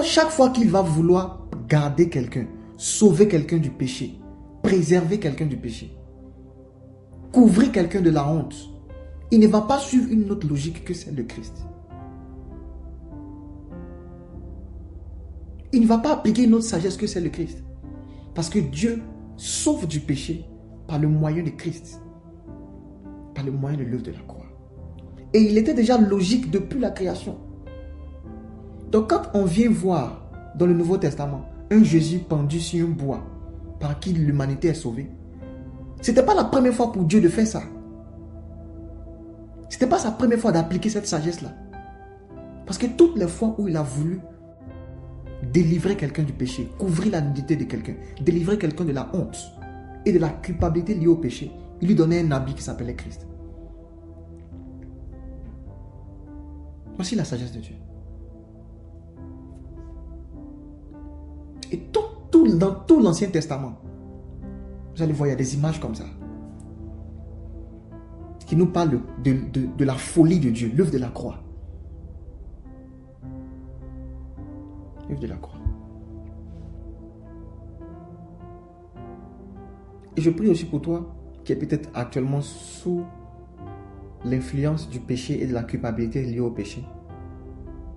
chaque fois qu'il va vouloir garder quelqu'un, sauver quelqu'un du péché, préserver quelqu'un du péché, couvrir quelqu'un de la honte, il ne va pas suivre une autre logique que celle de Christ. Il ne va pas appliquer une autre sagesse que celle de Christ. Parce que Dieu sauve du péché par le moyen de Christ, par le moyen de l'œuvre de la croix. Et il était déjà logique depuis la création. Donc quand on vient voir dans le Nouveau Testament un Jésus pendu sur un bois par qui l'humanité est sauvée, ce n'était pas la première fois pour Dieu de faire ça. Ce n'était pas sa première fois d'appliquer cette sagesse-là. Parce que toutes les fois où il a voulu délivrer quelqu'un du péché, couvrir la nudité de quelqu'un, délivrer quelqu'un de la honte et de la culpabilité liée au péché, il lui donnait un habit qui s'appelait Christ. Voici la sagesse de Dieu. Et dans tout l'Ancien Testament, vous allez voir, il y a des images comme ça qui nous parlent de la folie de Dieu, l'œuvre de la croix. L'œuvre de la croix. Et je prie aussi pour toi qui est peut-être actuellement sous l'influence du péché et de la culpabilité liée au péché.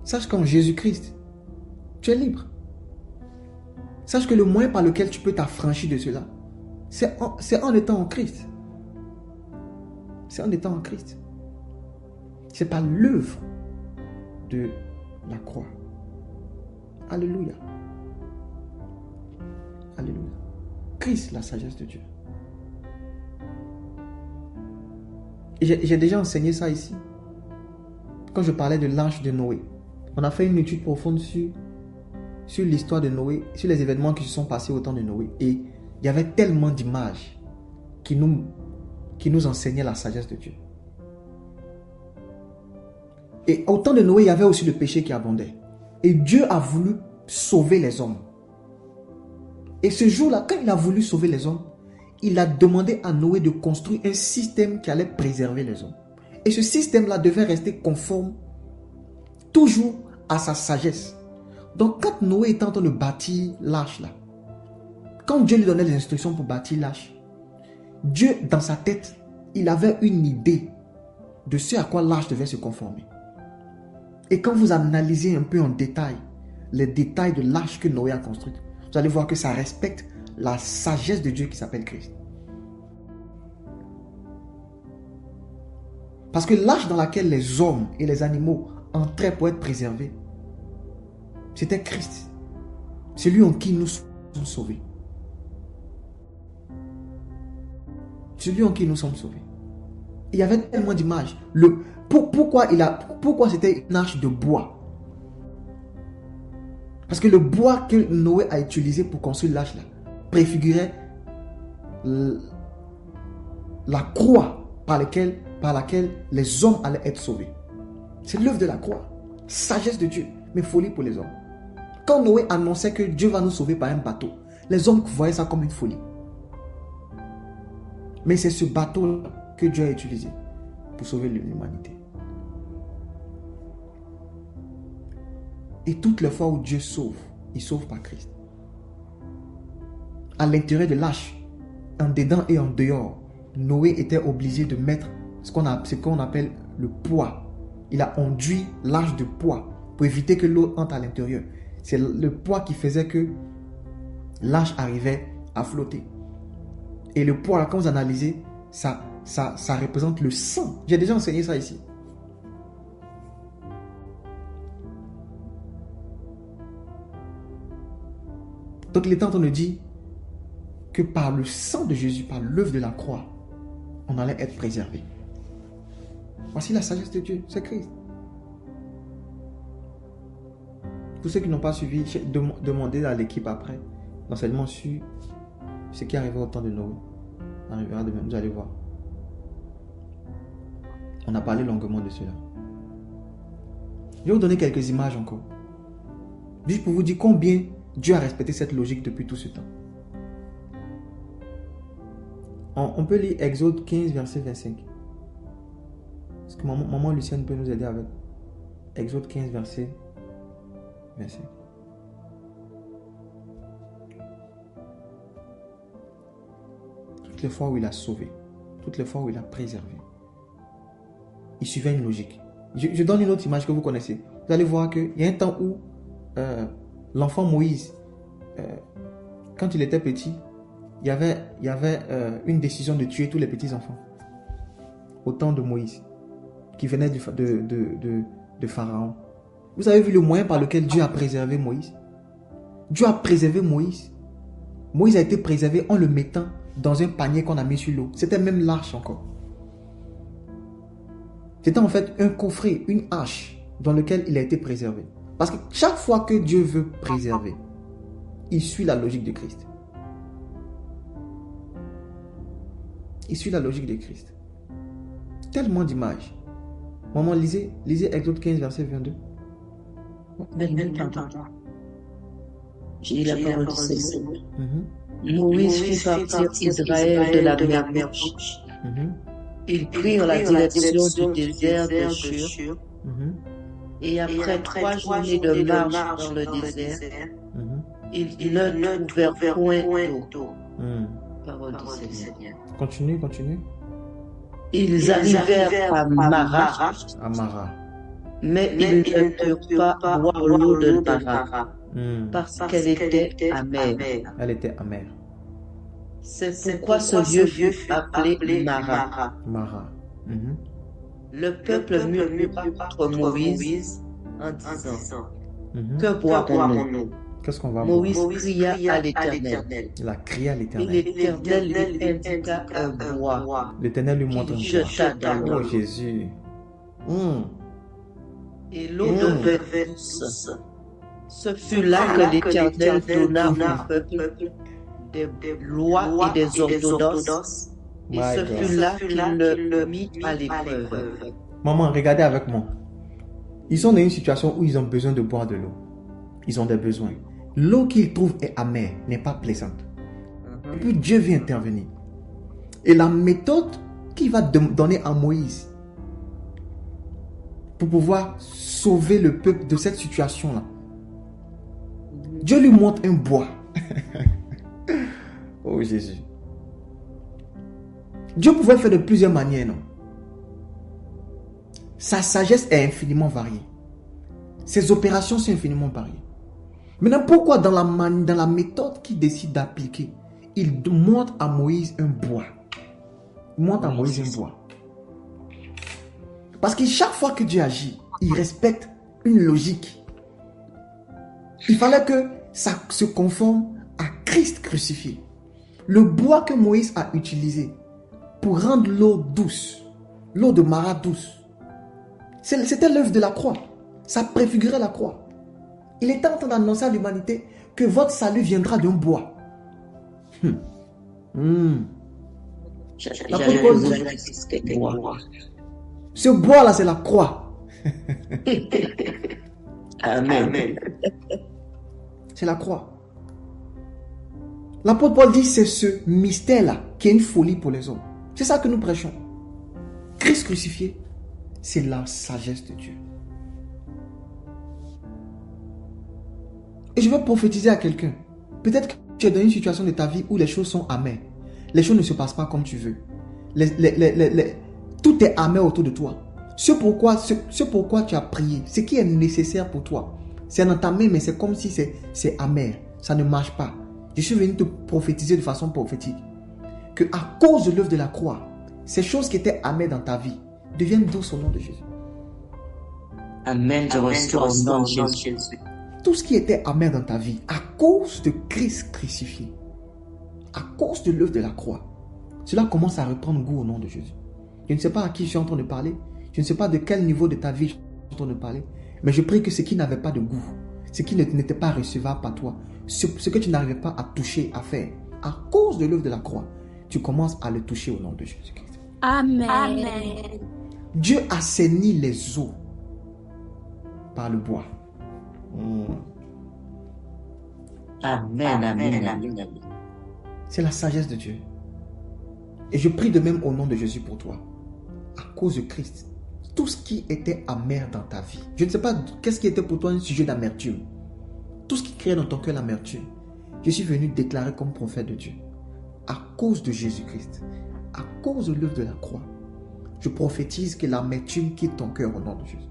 Sache qu'en Jésus-Christ, tu es libre. Sache que le moyen par lequel tu peux t'affranchir de cela, c'est en étant en Christ. C'est en étant en Christ. C'est par l'œuvre de la croix. Alléluia. Alléluia. Christ, la sagesse de Dieu. Et j'ai déjà enseigné ça ici. Quand je parlais de l'arche de Noé. On a fait une étude profonde sur l'histoire de Noé, sur les événements qui se sont passés au temps de Noé. Et il y avait tellement d'images qui nous enseignaient la sagesse de Dieu. Et au temps de Noé, il y avait aussi le péché qui abondait. Et Dieu a voulu sauver les hommes. Et ce jour-là, quand il a voulu sauver les hommes, il a demandé à Noé de construire un système qui allait préserver les hommes. Et ce système-là devait rester conforme toujours à sa sagesse. Donc quand Noé était en train de bâtir l'arche là, quand Dieu lui donnait des instructions pour bâtir l'arche, Dieu dans sa tête, il avait une idée de ce à quoi l'arche devait se conformer. Et quand vous analysez un peu en détail les détails de l'arche que Noé a construite, vous allez voir que ça respecte la sagesse de Dieu qui s'appelle Christ. Parce que l'arche dans laquelle les hommes et les animaux entraient pour être préservés, c'était Christ. C'est lui en qui nous sommes sauvés. C'est lui en qui nous sommes sauvés. Il y avait tellement d'images. Pourquoi c'était une arche de bois? Parce que le bois que Noé a utilisé pour construire l'arche là préfigurait la croix par laquelle les hommes allaient être sauvés. C'est l'œuvre de la croix. Sagesse de Dieu, mais folie pour les hommes. Quand Noé annonçait que Dieu va nous sauver par un bateau, les hommes voyaient ça comme une folie. Mais c'est ce bateau que Dieu a utilisé pour sauver l'humanité. Et toutes les fois où Dieu sauve, il sauve par Christ. À l'intérieur de l'arche, en dedans et en dehors, Noé était obligé de mettre ce qu'on appelle le poids. Il a enduit l'arche de poids pour éviter que l'eau entre à l'intérieur. C'est le poids qui faisait que l'arche arrivait à flotter. Et le poids, quand vous analysez, ça représente le sang. J'ai déjà enseigné ça ici. Donc il est en train de dire que par le sang de Jésus, par l'œuvre de la croix, on allait être préservé. Voici la sagesse de Dieu, c'est Christ. Pour ceux qui n'ont pas suivi, demandez à l'équipe après l'enseignement sur ce qui arrivera au temps de Noé. On arrivera demain, vous allez voir. On a parlé longuement de cela. Je vais vous donner quelques images encore. Juste pour vous dire combien Dieu a respecté cette logique depuis tout ce temps. On peut lire Exode 15, verset 25. Est-ce que maman Lucienne peut nous aider avec Exode 15, verset 25. Toutes les fois où il a sauvé, toutes les fois où il a préservé, il suivait une logique. Je donne une autre image que vous connaissez. Vous allez voir qu'il y a un temps où l'enfant Moïse, quand il était petit, il y avait une décision de tuer tous les petits enfants au temps de Moïse, qui venait de Pharaon. Vous avez vu le moyen par lequel Dieu a préservé Moïse? Dieu a préservé Moïse. Moïse a été préservé en le mettant dans un panier qu'on a mis sur l'eau. C'était même l'arche encore. C'était en fait un coffret, une hache dans lequel il a été préservé. Parce que chaque fois que Dieu veut préserver, il suit la logique de Christ. Il suit la logique de Christ. Tellement d'images. Maman, lisez Exode 15, verset 22. J'ai dit la parole du Seigneur. Moïse fit partir Israël de la mer Rouge. Ils prirent la direction du désert de Shur. Et après 3 journées de marche dans le désert, ils ne trouvèrent point d'eau. Parole du Seigneur. Continue. Ils arrivèrent à Mara, mais ils ne purent pas boire l'eau de Mara, parce qu'elle était amère. Elle était amère. C'est pourquoi ce lieu fut appelé Mara. Le peuple murmura contre Moïse en disant, que boirons-nous? Qu'est-ce qu'on va Moïse boire? cria à l'Éternel. Il a crié à Et l'Éternel. l'Éternel lui indiqua un bois. L'Éternel lui montre un qu'il bois. jeta dans Oh l'eau. Jésus. Et l'eau devint douce. Ce fut là que l'Éternel donna au peuple des lois et des ordonnances. Et My ce God. fut là qu'il le mit à l'épreuve. Maman, regardez avec moi. Ils sont dans une situation où ils ont besoin de boire de l'eau. Ils ont des besoins. L'eau qu'ils trouvent est amère, n'est pas plaisante. Et puis Dieu vient intervenir. Et la méthode qu'il va donner à Moïse pour pouvoir sauver le peuple de cette situation-là, Dieu lui montre un bois. Oh Jésus. Dieu pouvait faire de plusieurs manières, non? Sa sagesse est infiniment variée. Ses opérations sont infiniment variées. Maintenant, pourquoi dans la méthode qu'il décide d'appliquer, il montre à Moïse un bois? Il montre à Moïse un bois. Parce que chaque fois que Dieu agit, il respecte une logique. Il fallait que ça se conforme à Christ crucifié. Le bois que Moïse a utilisé pour rendre l'eau douce, l'eau de Mara douce, c'était l'œuvre de la croix. Ça préfigurait la croix. Il était en train d'annoncer à l'humanité que votre salut viendra d'un bois. Ce bois-là, c'est la croix. Amen. C'est la croix. L'apôtre Paul dit c'est ce mystère-là qui est une folie pour les hommes. C'est ça que nous prêchons. Christ crucifié, c'est la sagesse de Dieu. Et je vais prophétiser à quelqu'un. Peut-être que tu es dans une situation de ta vie où les choses sont amères. Les choses ne se passent pas comme tu veux. Tout est amer autour de toi. Ce pourquoi tu as prié, ce qui est nécessaire pour toi, c'est dans ta main, mais c'est comme si c'est amer. Ça ne marche pas. Je suis venu te prophétiser de façon prophétique que à cause de l'œuvre de la croix, ces choses qui étaient amères dans ta vie deviennent douces au nom de Jésus. Amen. Je reçois au nom de Jésus. Tout ce qui était amer dans ta vie, à cause de Christ crucifié, à cause de l'œuvre de la croix, cela commence à reprendre goût au nom de Jésus. Je ne sais pas à qui je suis en train de parler, je ne sais pas de quel niveau de ta vie je suis en train de parler, mais je prie que ce qui n'avait pas de goût, ce qui n'était pas recevable par toi, ce que tu n'arrivais pas à toucher, à faire, à cause de l'œuvre de la croix, tu commences à le toucher au nom de Jésus-Christ. Amen. Dieu assainit les eaux par le bois. Amen. C'est la sagesse de Dieu. Et je prie de même au nom de Jésus pour toi. À cause de Christ, tout ce qui était amer dans ta vie, je ne sais pas qu'est-ce qui était pour toi un sujet d'amertume. Tout ce qui créait dans ton cœur l'amertume, je suis venu déclarer comme prophète de Dieu. À cause de Jésus-Christ, à cause de l'œuvre de la croix, je prophétise que l'amertume quitte ton cœur au nom de Jésus.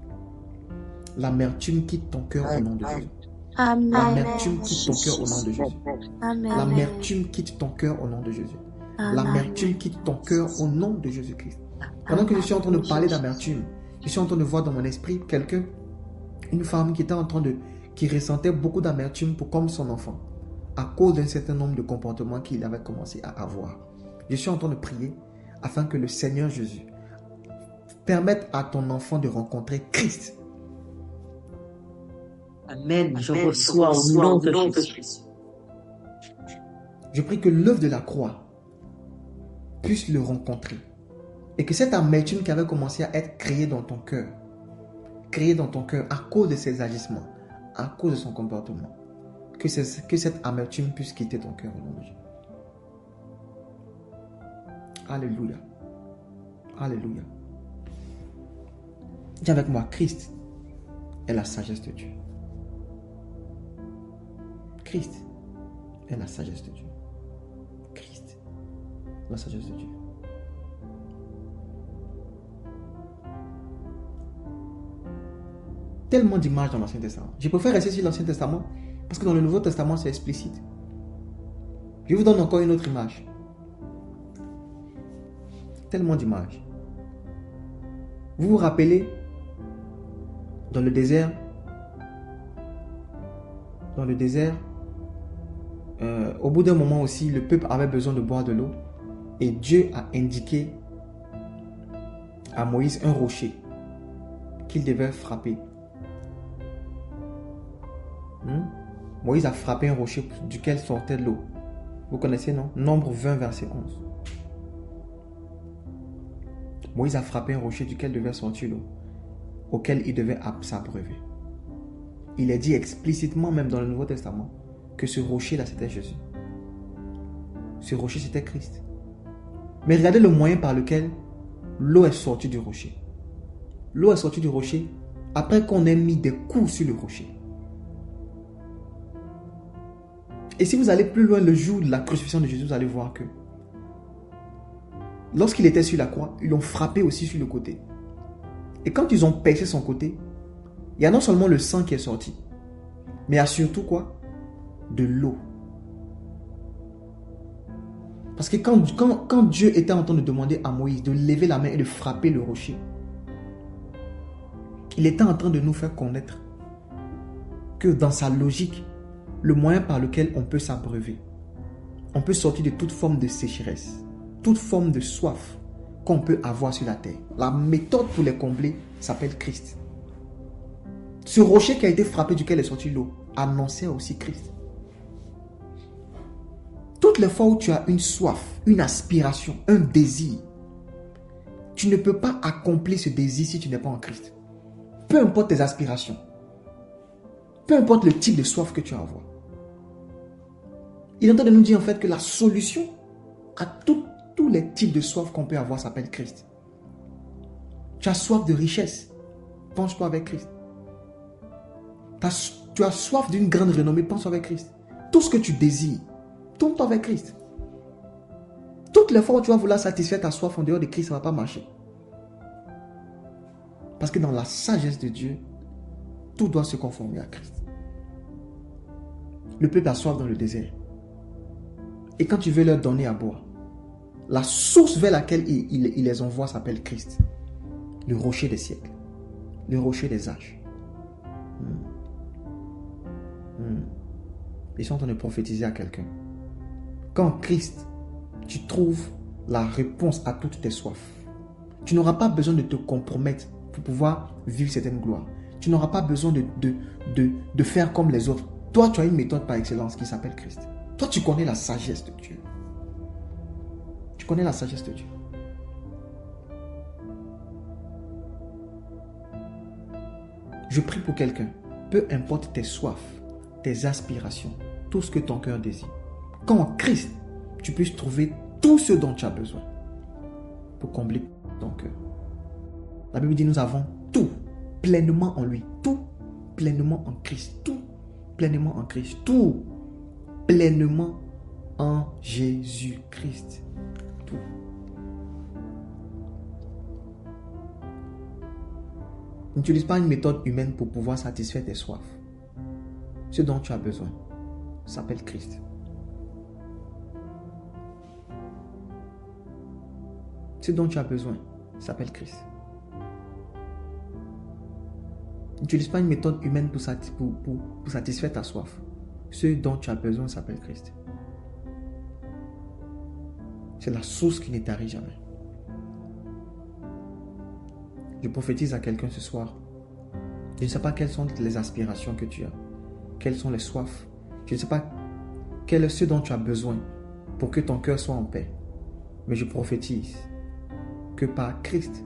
L'amertume quitte ton cœur au nom de Jésus. Amen. L'amertume quitte ton cœur au nom de Jésus. Amen. L'amertume quitte ton cœur au nom de Jésus. L'amertume quitte ton cœur au nom de Jésus-Christ. Pendant que je suis en train de parler d'amertume, je suis en train de voir dans mon esprit quelqu'un, une femme qui était en train qui ressentait beaucoup d'amertume pour comme son enfant, à cause d'un certain nombre de comportements qu'il avait commencé à avoir. Je suis en train de prier afin que le Seigneur Jésus permette à ton enfant de rencontrer Christ. Amen. Je reçois au nom de Jésus. Je prie que l'œuvre de la croix puisse le rencontrer. Et que cette amertume qui avait commencé à être créée dans ton cœur à cause de ses agissements, à cause de son comportement, que cette amertume puisse quitter ton cœur au nom de Dieu. Alléluia. Alléluia. Dis avec moi, Christ est la sagesse de Dieu. Christ est la sagesse de Dieu. Christ, la sagesse de Dieu. Tellement d'images dans l'Ancien Testament. Je préfère rester sur l'Ancien Testament parce que dans le Nouveau Testament, c'est explicite. Je vous donne encore une autre image. Tellement d'images. Vous vous rappelez, dans le désert, au bout d'un moment aussi, le peuple avait besoin de boire de l'eau et Dieu a indiqué à Moïse un rocher qu'il devait frapper. Moïse a frappé un rocher duquel sortait de l'eau. Vous connaissez, non? Nombre 20, verset 11. Moïse a frappé un rocher duquel devait sortir l'eau, auquel il devait s'abreuver. Il est dit explicitement, même dans le Nouveau Testament, que ce rocher-là, c'était Jésus. Ce rocher, c'était Christ. Mais regardez le moyen par lequel l'eau est sortie du rocher. L'eau est sortie du rocher après qu'on ait mis des coups sur le rocher. Et si vous allez plus loin le jour de la crucifixion de Jésus, vous allez voir que lorsqu'il était sur la croix, ils l'ont frappé aussi sur le côté. Et quand ils ont percé son côté, il y a non seulement le sang qui est sorti, mais il y a surtout quoi? De l'eau. Parce que quand Dieu était en train de demander à Moïse de lever la main et de frapper le rocher, il était en train de nous faire connaître que dans sa logique, le moyen par lequel on peut s'abreuver, on peut sortir de toute forme de sécheresse, toute forme de soif qu'on peut avoir sur la terre. La méthode pour les combler s'appelle Christ. Ce rocher qui a été frappé duquel est sortie l'eau annonçait aussi Christ. Toutes les fois où tu as une soif, une aspiration, un désir, tu ne peux pas accomplir ce désir si tu n'es pas en Christ. Peu importe tes aspirations, peu importe le type de soif que tu as à avoir. Il est en train de nous dire en fait que la solution à tous les types de soif qu'on peut avoir s'appelle Christ. Tu as soif de richesse, penche-toi avec Christ. Tu as soif d'une grande renommée, pense-toi avec Christ. Tout ce que tu désires, tourne-toi avec Christ. Toutes les fois où tu vas vouloir satisfaire ta soif en dehors de Christ, ça ne va pas marcher. Parce que dans la sagesse de Dieu, tout doit se conformer à Christ. Le peuple a soif dans le désert. Et quand tu veux leur donner à boire, la source vers laquelle il les envoie s'appelle Christ. Le rocher des siècles. Le rocher des âges. Ils sont en train de prophétiser à quelqu'un. Quand Christ, tu trouves la réponse à toutes tes soifs, tu n'auras pas besoin de te compromettre pour pouvoir vivre certaines gloires. Tu n'auras pas besoin de faire comme les autres. Toi, tu as une méthode par excellence qui s'appelle Christ. Toi, tu connais la sagesse de Dieu. Tu connais la sagesse de Dieu. Je prie pour quelqu'un. Peu importe tes soifs, tes aspirations, tout ce que ton cœur désire. Qu'en Christ, tu puisses trouver tout ce dont tu as besoin pour combler ton cœur. La Bible dit nous avons tout pleinement en lui. Tout pleinement en Christ. Tout pleinement en Christ. Tout pleinement en Jésus-Christ. Tout. N'utilise pas une méthode humaine pour pouvoir satisfaire tes soifs. Ce dont tu as besoin s'appelle Christ. Ce dont tu as besoin s'appelle Christ. N'utilise pas une méthode humaine pour satisfaire ta soif. Ce dont tu as besoin s'appelle Christ. C'est la source qui ne tarit jamais. Je prophétise à quelqu'un ce soir. Je ne sais pas quelles sont les aspirations que tu as. quelles sont les soifs. Je ne sais pas quel est ce dont tu as besoin pour que ton cœur soit en paix. Mais je prophétise que par Christ,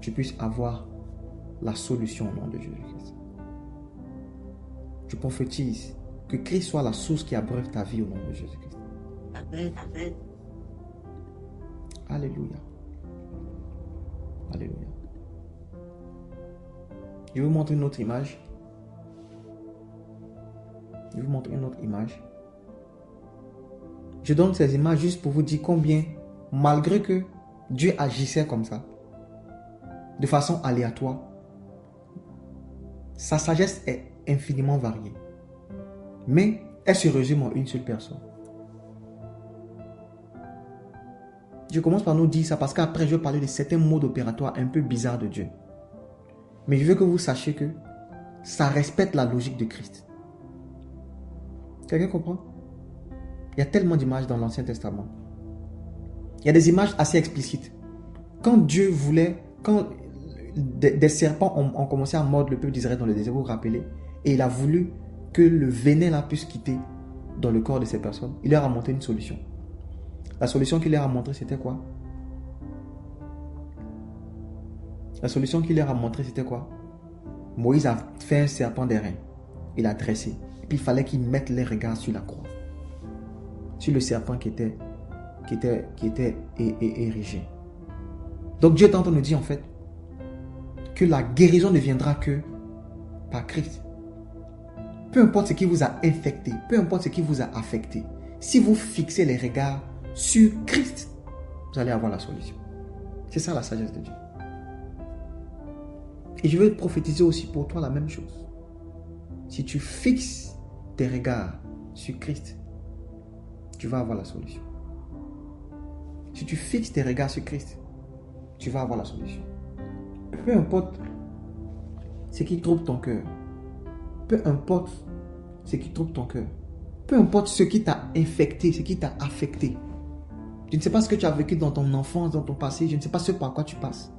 tu puisses avoir la solution au nom de Jésus-Christ. Je prophétise que Christ soit la source qui abreuve ta vie au nom de Jésus-Christ. Amen. Amen. Alléluia. Alléluia. Je vais vous montrer une autre image. Je vais vous montrer une autre image. Je donne ces images juste pour vous dire combien, malgré que Dieu agissait comme ça, de façon aléatoire, sa sagesse est infiniment variée. Mais elle se résume en une seule personne. Je commence par nous dire ça parce qu'après je vais parler de certains modes opératoires un peu bizarres de Dieu. Mais je veux que vous sachiez que ça respecte la logique de Christ. Quelqu'un comprend? Il y a tellement d'images dans l'Ancien Testament. Il y a des images assez explicites. Quand Dieu voulait, quand des serpents ont commencé à mordre le peuple d'Israël dans le désert, vous vous rappelez, et il a voulu que le venin là puisse quitter dans le corps de ces personnes, il leur a montré une solution. La solution qu'il leur a montrée, c'était quoi? La solution qu'il leur a montrée, c'était quoi? Moïse a fait un serpent d'airain. Il l'a dressé. Et puis il fallait qu'il mette les regards sur la croix. Sur le serpent qui était érigé. Donc Dieu est en train de nous dire en fait que la guérison ne viendra que par Christ. Peu importe ce qui vous a infecté, peu importe ce qui vous a affecté, si vous fixez les regards sur Christ, vous allez avoir la solution. C'est ça la sagesse de Dieu. Et je veux prophétiser aussi pour toi la même chose. Si tu fixes tes regards sur Christ, tu vas avoir la solution. Si tu fixes tes regards sur Christ, tu vas avoir la solution. Peu importe ce qui trouble ton cœur, peu importe ce qui trouble ton cœur, peu importe ce qui t'a infecté, ce qui t'a affecté. Je ne sais pas ce que tu as vécu dans ton enfance, dans ton passé, je ne sais pas ce par quoi tu passes.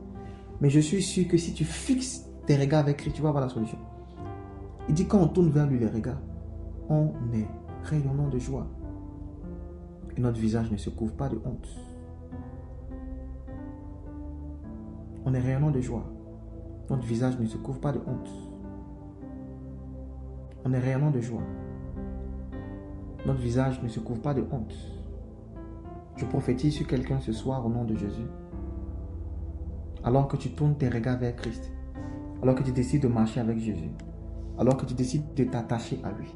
Mais je suis sûr que si tu fixes tes regards avec Christ, tu vas avoir la solution. Il dit quand on tourne vers lui les regards, on est rayonnant de joie. Et notre visage ne se couvre pas de honte. On est rayonnant de joie. Notre visage ne se couvre pas de honte. On est rayonnant de joie. Notre visage ne se couvre pas de honte. Je prophétise sur quelqu'un ce soir au nom de Jésus. Alors que tu tournes tes regards vers Christ, alors que tu décides de marcher avec Jésus, alors que tu décides de t'attacher à lui,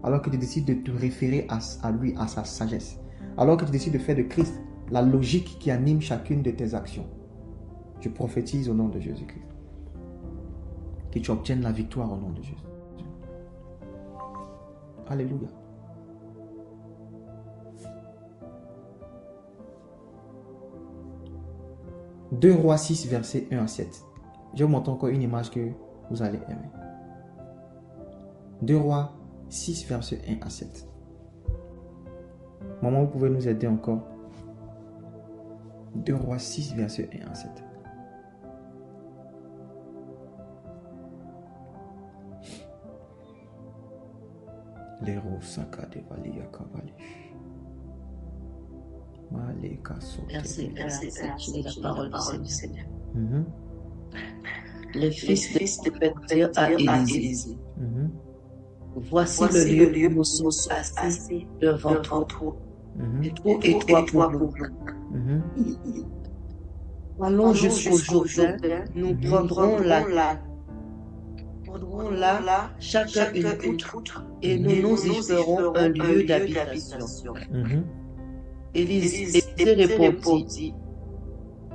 alors que tu décides de te référer à lui, à sa sagesse, alors que tu décides de faire de Christ la logique qui anime chacune de tes actions, je prophétise au nom de Jésus-Christ que tu obtiennes la victoire au nom de Jésus. Alléluia. Deux Rois 6, versets 1 à 7. Je vais vous montrer encore une image que vous allez aimer. 2 Rois 6, versets 1 à 7. Maman, vous pouvez nous aider encore. 2 Rois 6, versets 1 à 7. Les Rosaka de Valia Kavalish. Merci, la parole du Seigneur. Les fils de Pète dirent à Élisée, voici le lieu où nous sommes assis devant toi, et toi pour nous. Allons jusqu'au Jourdain, nous prendrons là chacun une poutre, et nous y ferons un lieu d'habitation. Élisée répondit,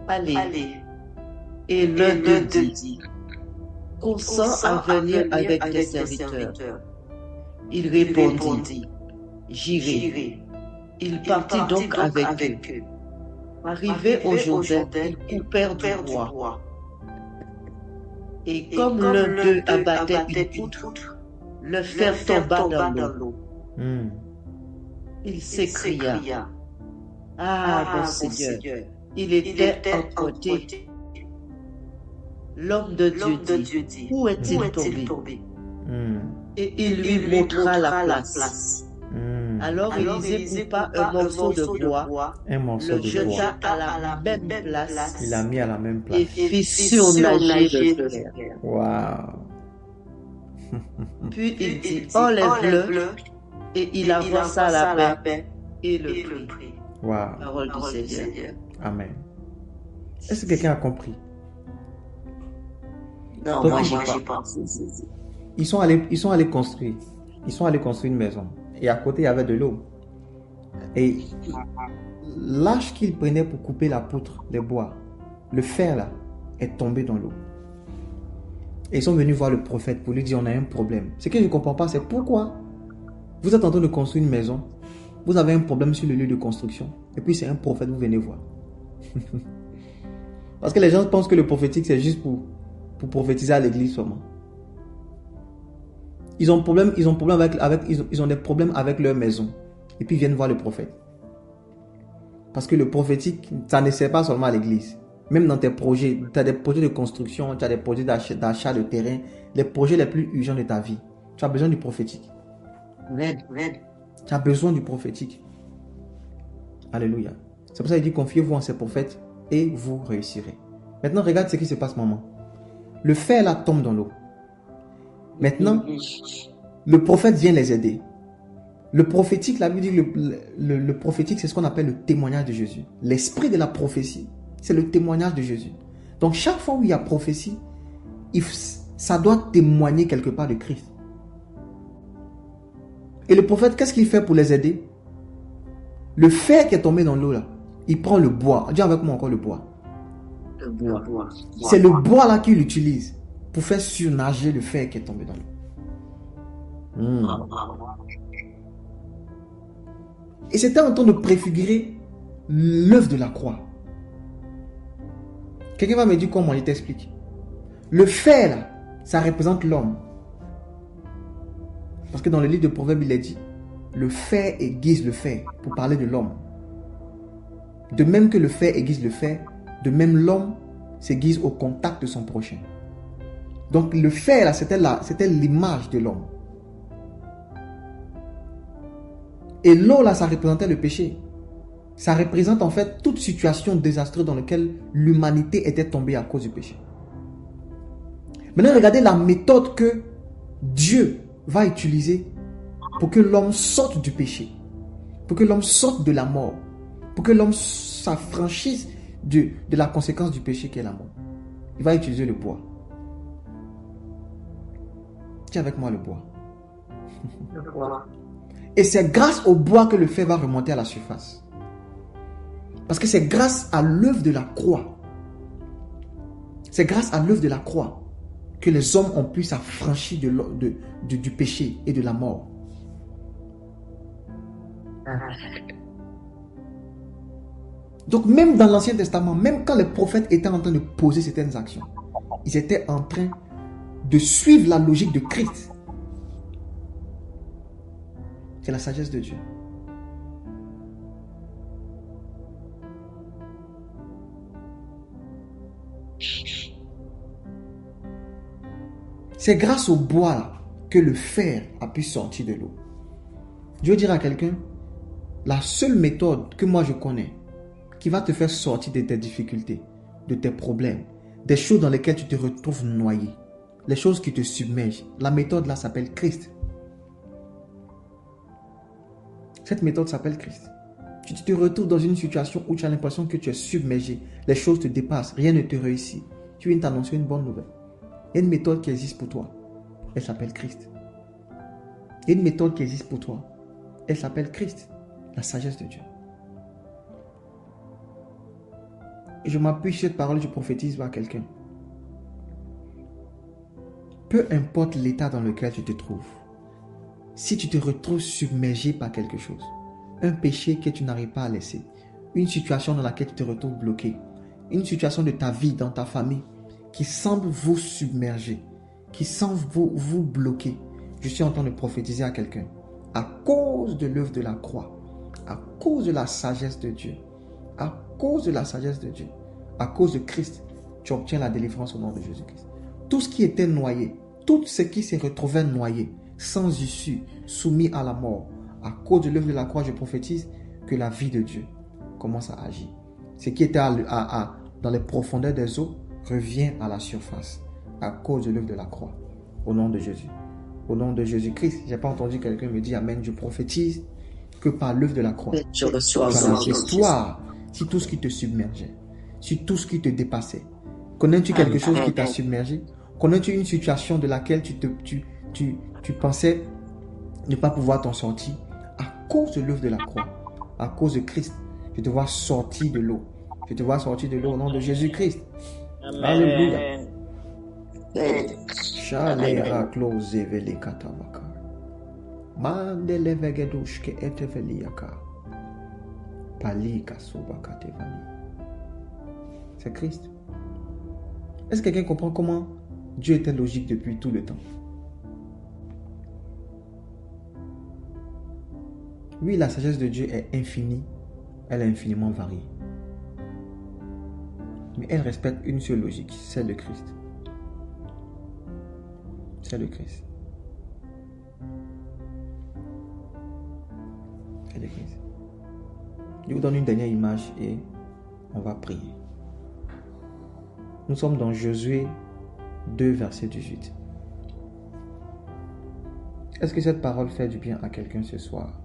allez. Et l'un d'eux dit, consens à venir avec tes serviteurs. Il répondit, j'irai. Il partit donc avec eux. Arrivé au Jourdain, ils coupèrent du bois. Et comme l'un d'eux abattait une poutre, le fer tomba dans l'eau. Il s'écria, ah, mon Seigneur, il était emporté. L'homme de Dieu dit, où est-il tombé? et il lui montra la place. Alors Élisée coupa un morceau de bois, le jeta à la même place. Il l'a mis à la même place. Et fit surnager le fer. Waouh. Puis il dit, enlève-le, et il avança la paix et le prit. Waouh. Parole du Seigneur. Amen. Est-ce que quelqu'un a compris? Non, donc, moi j'ai pas. Ils sont allés construire. Ils sont allés construire une maison. Et à côté, il y avait de l'eau. Et l'âge qu'ils prenaient pour couper la poutre, les bois, le fer là, est tombé dans l'eau. Et ils sont venus voir le prophète pour lui dire, on a un problème. Ce que je ne comprends pas, c'est pourquoi vous êtes en train de construire une maison, vous avez un problème sur le lieu de construction, et puis c'est un prophète, vous venez voir. Parce que les gens pensent que le prophétique, c'est juste pour prophétiser à l'église seulement. Ils ont des problèmes avec leur maison. Et puis ils viennent voir le prophète. Parce que le prophétique, ça ne sert pas seulement à l'église. Même dans tes projets, tu as des projets de construction, tu as des projets d'achat de terrain, les projets les plus urgents de ta vie. Tu as besoin du prophétique. Tu as besoin du prophétique. Alléluia. C'est pour ça qu'il dit, confiez-vous en ces prophètes et vous réussirez. Maintenant, regarde ce qui se passe, maman. Le fer là tombe dans l'eau. Maintenant, le prophète vient les aider. Le prophétique, la Bible dit le prophétique, c'est ce qu'on appelle le témoignage de Jésus. L'esprit de la prophétie, c'est le témoignage de Jésus. Donc, chaque fois où il y a prophétie, ça doit témoigner quelque part de Christ. Et le prophète, qu'est-ce qu'il fait pour les aider? Le fer qui est tombé dans l'eau là, il prend le bois. Dis avec moi encore le bois. Le bois. C'est le bois là qu'il utilise pour faire surnager le fer qui est tombé dans l'eau. Et c'était en train de préfigurer l'œuvre de la croix. Quelqu'un va me dire comment il t'explique. Le fer là, ça représente l'homme. Parce que dans le livre de Proverbes, il est dit, le fer aiguise le fer pour parler de l'homme. De même que le fer aiguise le fer, de même l'homme s'aiguise au contact de son prochain. Donc le fer là, c'était l'image de l'homme. Et l'eau là, ça représentait le péché. Ça représente en fait toute situation désastreuse dans laquelle l'humanité était tombée à cause du péché. Maintenant, regardez la méthode que Dieu va utiliser pour que l'homme sorte du péché, pour que l'homme sorte de la mort, pour que l'homme s'affranchisse de la conséquence du péché qui est la mort. Il va utiliser le bois. Tiens avec moi le bois. Le bois. Et c'est grâce au bois que le fer va remonter à la surface. Parce que c'est grâce à l'œuvre de la croix. C'est grâce à l'œuvre de la croix que les hommes ont pu s'affranchir du péché et de la mort. Donc même dans l'Ancien Testament, même quand les prophètes étaient en train de poser certaines actions, ils étaient en train de suivre la logique de Christ. C'est la sagesse de Dieu. C'est grâce au bois là, que le fer a pu sortir de l'eau. Je veux dire à quelqu'un, la seule méthode que moi je connais qui va te faire sortir de tes difficultés, de tes problèmes, des choses dans lesquelles tu te retrouves noyé, les choses qui te submergent, la méthode là s'appelle Christ. Cette méthode s'appelle Christ. Tu te retrouves dans une situation où tu as l'impression que tu es submergé, les choses te dépassent, rien ne te réussit. Tu viens t'annoncer une bonne nouvelle. Il y a une méthode qui existe pour toi. Elle s'appelle Christ. Il y a une méthode qui existe pour toi. Elle s'appelle Christ, la sagesse de Dieu. Et je m'appuie sur cette parole, je prophétise à quelqu'un. Peu importe l'état dans lequel tu te trouves, si tu te retrouves submergé par quelque chose, un péché que tu n'arrives pas à laisser, une situation dans laquelle tu te retrouves bloqué, une situation de ta vie, dans ta famille, qui semble vous submerger, qui semble vous bloquer, je suis en train de prophétiser à quelqu'un. À cause de l'œuvre de la croix, à cause de la sagesse de Dieu, à cause de la sagesse de Dieu, à cause de Christ, tu obtiens la délivrance au nom de Jésus-Christ. Tout ce qui était noyé, tout ce qui se retrouvait noyé, sans issue, soumis à la mort. À cause de l'œuvre de la croix, je prophétise que la vie de Dieu commence à agir. Ce qui était dans les profondeurs des eaux revient à la surface à cause de l'œuvre de la croix. Au nom de Jésus. Au nom de Jésus-Christ. Je n'ai pas entendu quelqu'un me dire Amen. Je prophétise que par l'œuvre de la croix, Je reçois tu as la victoire sur tout ce qui te submergeait, sur tout ce qui te dépassait. Connais-tu quelque chose qui t'a submergé? Connais-tu une situation de laquelle tu pensais ne pas pouvoir t'en sortir? À cause de l'œuvre de la croix, à cause de Christ, je te vois sortir de l'eau. Je te vois sortir de l'eau au nom de Jésus-Christ. Alléluia. Shalera close vele katavaka. Mandele vegedushke eteveliaka. Palika sobakatevani. C'est Christ. Est-ce que quelqu'un comprend comment Dieu était logique depuis tout le temps? Oui, la sagesse de Dieu est infinie. Elle est infiniment variée. Mais elle respecte une seule logique, celle de Christ. C'est le Christ. C'est le Christ. Je vous donne une dernière image et on va prier. Nous sommes dans Josué 2, verset 18. Est-ce que cette parole fait du bien à quelqu'un ce soir?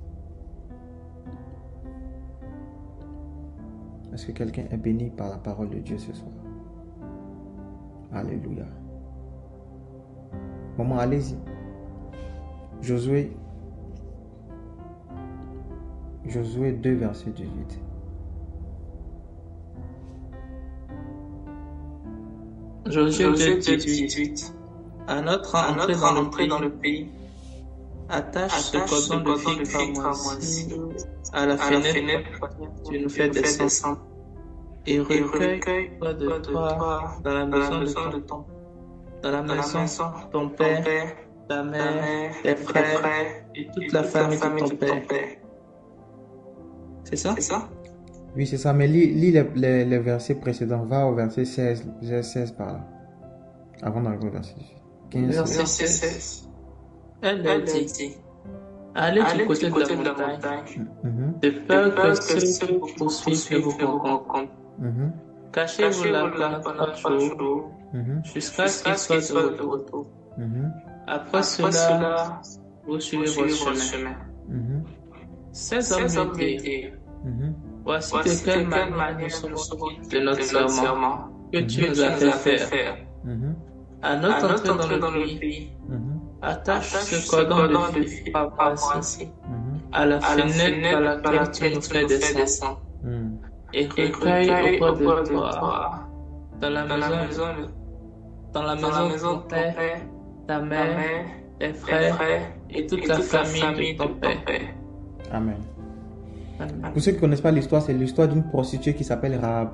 Est-ce que quelqu'un est béni par la parole de Dieu ce soir? Alléluia. Maman, allez-y. Josué 2, verset 18. Josué 2, 18. À notre entrée dans le pays, attache ce cordon de figues ramoisi à la fenêtre, tu nous fais descendre, et recueille près de toi dans la maison de ton père, ta mère, tes frères et toute la famille de ton père. C'est ça? Oui, c'est ça, mais lis les versets précédents. Va au verset 16 par là. Avant d'arriver au verset 15. Verset 16. Elle leur dit, allez du côté de la montagne, de peur que ceux qui vous poursuivent ne vous rencontrent. Cachez-vous là pendant 3 jours, jusqu'à ce qu'ils soient de retour. Après cela, vous suivez votre chemin. Ces hommes lui dirent, voici de quelle manière nous sommes sortis de notre serment que tu nous as fait faire. À notre entrée dans le pays, attache ce cordon de fil ramoisi à la fenêtre par laquelle tu nous fais descendre, et recueille auprès de toi, dans la maison de ton père, ta mère, tes frères et toute la famille de ton père. Amen. Pour ceux qui ne connaissent pas l'histoire, c'est l'histoire d'une prostituée qui s'appelle Rahab.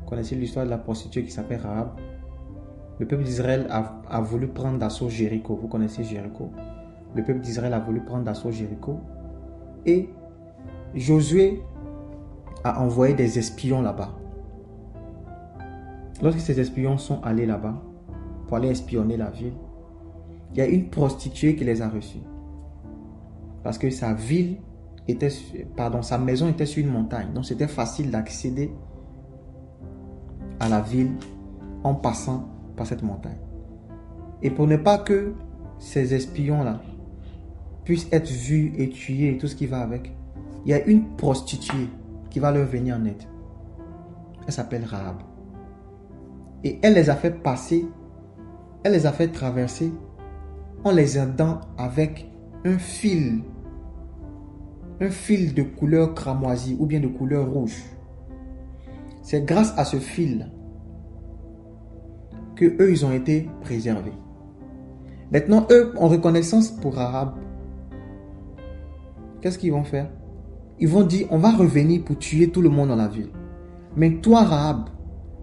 Vous connaissez l'histoire de la prostituée qui s'appelle Rahab? Le peuple d'Israël a voulu prendre d'assaut Jéricho. Vous connaissez Jéricho? Le peuple d'Israël a voulu prendre d'assaut Jéricho. Et Josué a envoyé des espions là-bas. Lorsque ces espions sont allés là-bas pour aller espionner la ville, il y a une prostituée qui les a reçus. Parce que sa maison était sur une montagne. Donc c'était facile d'accéder à la ville en passant par cette montagne. Et pour ne pas que ces espions-là puissent être vus et tués et tout ce qui va avec, il y a une prostituée qui va leur venir en aide. Elle s'appelle Rahab. Et elle les a fait passer, elle les a fait traverser en les aidant avec un fil de couleur cramoisie ou bien de couleur rouge. C'est grâce à ce fil que eux ils ont été préservés. Maintenant, eux, en reconnaissance pour Rahab, qu'est-ce qu'ils vont faire? Ils vont dire, on va revenir pour tuer tout le monde dans la ville. Mais toi, Rahab,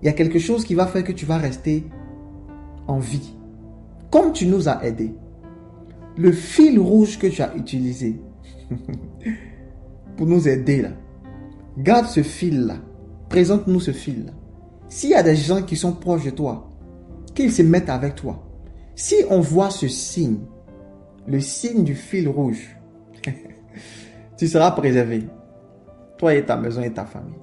il y a quelque chose qui va faire que tu vas rester en vie. Comme tu nous as aidés, le fil rouge que tu as utilisé pour nous aider là, garde ce fil là, présente-nous ce fil là. S'il y a des gens qui sont proches de toi, qu'ils se mettent avec toi. Si on voit ce signe le signe du fil rouge, tu seras préservé. Toi et ta maison et ta famille.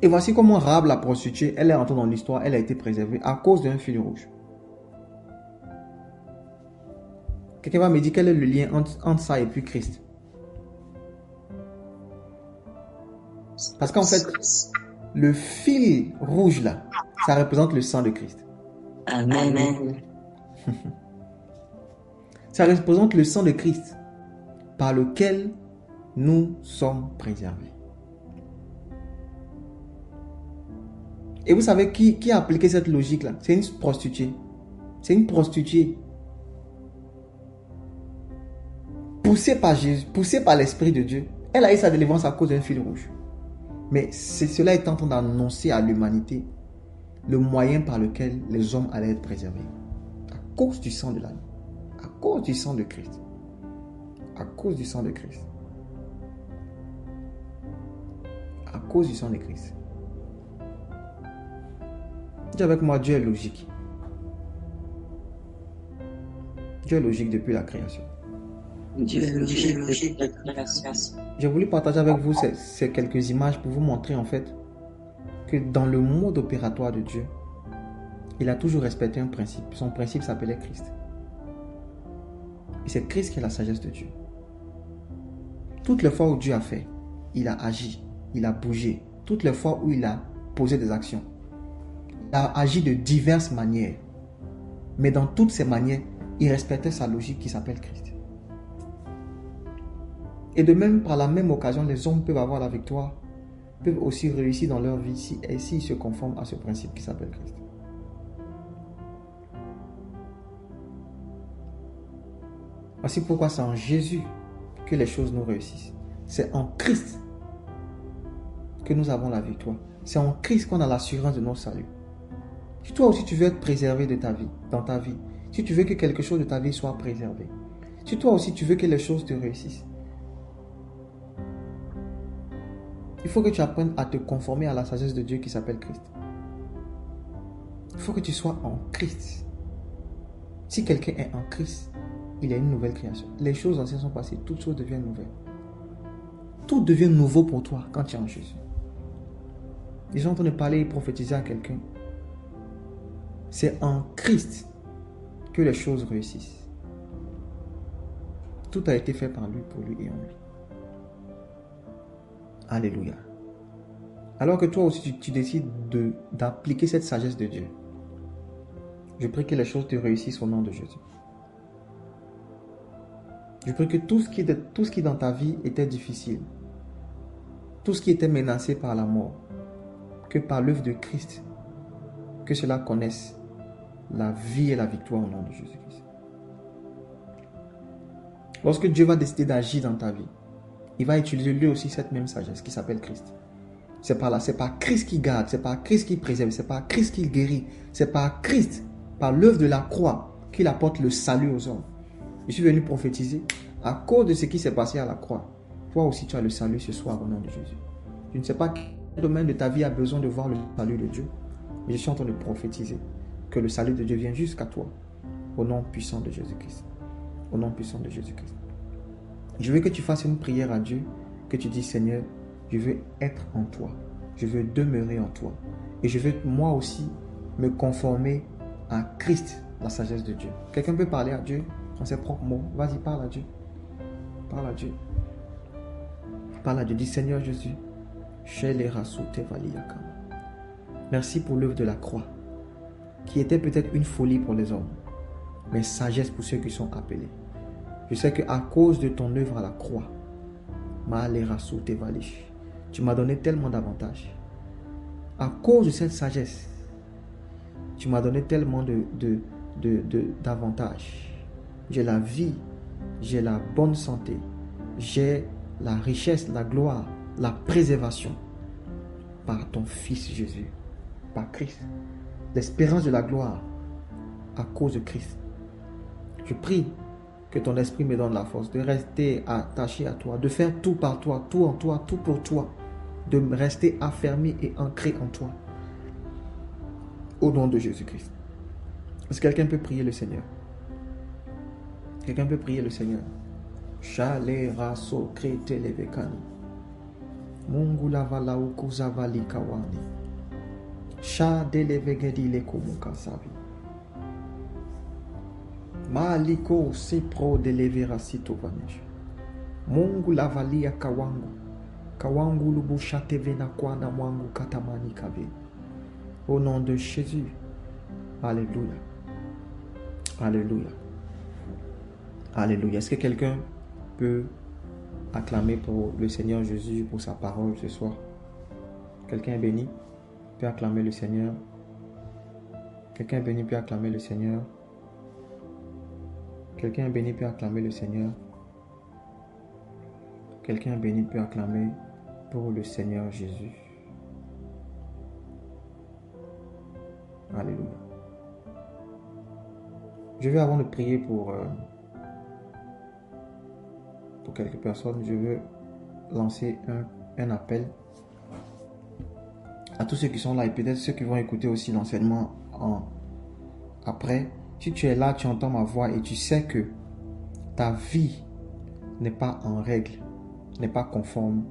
Et voici comment Rahab la prostituée, elle est entrée dans l'histoire, elle a été préservée à cause d'un fil rouge. Quelqu'un va me dire quel est le lien entre ça et puis Christ. Parce qu'en fait, le fil rouge là, ça représente le sang de Christ. Amen. Ça représente le sang de Christ par lequel nous sommes préservés. Et vous savez qui a appliqué cette logique-là? C'est une prostituée. C'est une prostituée. Poussée par Jésus, poussée par l'Esprit de Dieu. Elle a eu sa délivrance à cause d'un fil rouge. Mais cela est en train d'annoncer à l'humanité le moyen par lequel les hommes allaient être préservés. À cause du sang de l'agneau. À cause du sang de Christ. À cause du sang de Christ. À cause du sang de Christ. Dis avec moi, Dieu est logique. Dieu est logique depuis la création. Dieu est logique depuis la création. J'ai voulu partager avec vous ces quelques images pour vous montrer en fait que dans le mode opératoire de Dieu, il a toujours respecté un principe. Son principe s'appelait Christ. Et c'est Christ qui est la sagesse de Dieu. Toutes les fois où Dieu a fait, il a agi, il a bougé. Toutes les fois où il a posé des actions, il a agi de diverses manières. Mais dans toutes ces manières, il respectait sa logique qui s'appelle Christ. Et de même, par la même occasion, les hommes peuvent avoir la victoire, peuvent aussi réussir dans leur vie s'ils se conforment à ce principe qui s'appelle Christ. Voici pourquoi c'est en Jésus que les choses nous réussissent. C'est en Christ que nous avons la victoire. C'est en Christ qu'on a l'assurance de notre salut. Si toi aussi tu veux être préservé de ta vie, dans ta vie, si tu veux que quelque chose de ta vie soit préservé, si toi aussi tu veux que les choses te réussissent, il faut que tu apprennes à te conformer à la sagesse de Dieu qui s'appelle Christ. Il faut que tu sois en Christ. Si quelqu'un est en Christ, il y a une nouvelle création. Les choses anciennes sont passées, toutes choses deviennent nouvelles. Tout devient nouveau pour toi quand tu es en Jésus. Ils sont en train de parler et prophétiser à quelqu'un. C'est en Christ que les choses réussissent. Tout a été fait par lui, pour lui et en lui. Alléluia. Alors que toi aussi tu décides d'appliquer cette sagesse de Dieu, je prie que les choses te réussissent au nom de Jésus. Je prie que tout ce qui dans ta vie était difficile, tout ce qui était menacé par la mort, que par l'œuvre de Christ, que cela connaisse la vie et la victoire au nom de Jésus-Christ. Lorsque Dieu va décider d'agir dans ta vie, il va utiliser lui aussi cette même sagesse qui s'appelle Christ. C'est par Christ qui garde, c'est par Christ qui préserve, c'est par Christ qui guérit, c'est par Christ, par l'œuvre de la croix, qu'il apporte le salut aux hommes. Je suis venu prophétiser à cause de ce qui s'est passé à la croix. Toi aussi tu as le salut ce soir au nom de Jésus. Je ne sais pas quel domaine de ta vie a besoin de voir le salut de Dieu, mais je suis en train de prophétiser que le salut de Dieu vient jusqu'à toi au nom puissant de Jésus-Christ. Au nom puissant de Jésus-Christ. Je veux que tu fasses une prière à Dieu, que tu dis Seigneur, je veux être en toi, je veux demeurer en toi et je veux moi aussi me conformer à Christ, la sagesse de Dieu. Quelqu'un peut parler à Dieu en ses propres mots. Vas-y, parle à Dieu. Parle à Dieu. Parle à Dieu. Dis Seigneur Jésus, merci pour l'œuvre de la croix qui était peut-être une folie pour les hommes, mais sagesse pour ceux qui sont appelés. Je sais qu'à cause de ton œuvre à la croix, tu m'as donné tellement d'avantages. À cause de cette sagesse, tu m'as donné tellement d'avantages. J'ai la vie, j'ai la bonne santé, j'ai la richesse, la gloire, la préservation par ton Fils Jésus, par Christ. L'espérance de la gloire à cause de Christ. Je prie que ton esprit me donne la force de rester attaché à toi, de faire tout par toi, tout en toi, tout pour toi, de rester affermi et ancré en toi. Au nom de Jésus-Christ. Est-ce que quelqu'un peut prier le Seigneur? Quelqu'un peut prier le Seigneur. Shale raso krete levekani. Mungu lavala ukuzavali kawani. Sha delevegedi lekomuka savi. Maliko sipro delevera sitovanish. Mungu lavalia kawangu. Kawangu lubushate vena kwana mwangu katamani kave. Au nom de Jésus. Alléluia. Alléluia. Alléluia. Est-ce que quelqu'un peut acclamer pour le Seigneur Jésus pour sa parole ce soir? Quelqu'un est béni? Peut acclamer le Seigneur. Quelqu'un est béni? Peut acclamer le Seigneur. Quelqu'un est béni? Peut acclamer le Seigneur. Quelqu'un est béni? Peut acclamer pour le Seigneur Jésus. Alléluia. Je vais, avant de prier pour quelques personnes, je veux lancer un appel à tous ceux qui sont là et peut-être ceux qui vont écouter aussi l'enseignement après. Si tu es là, tu entends ma voix et tu sais que ta vie n'est pas en règle, n'est pas conforme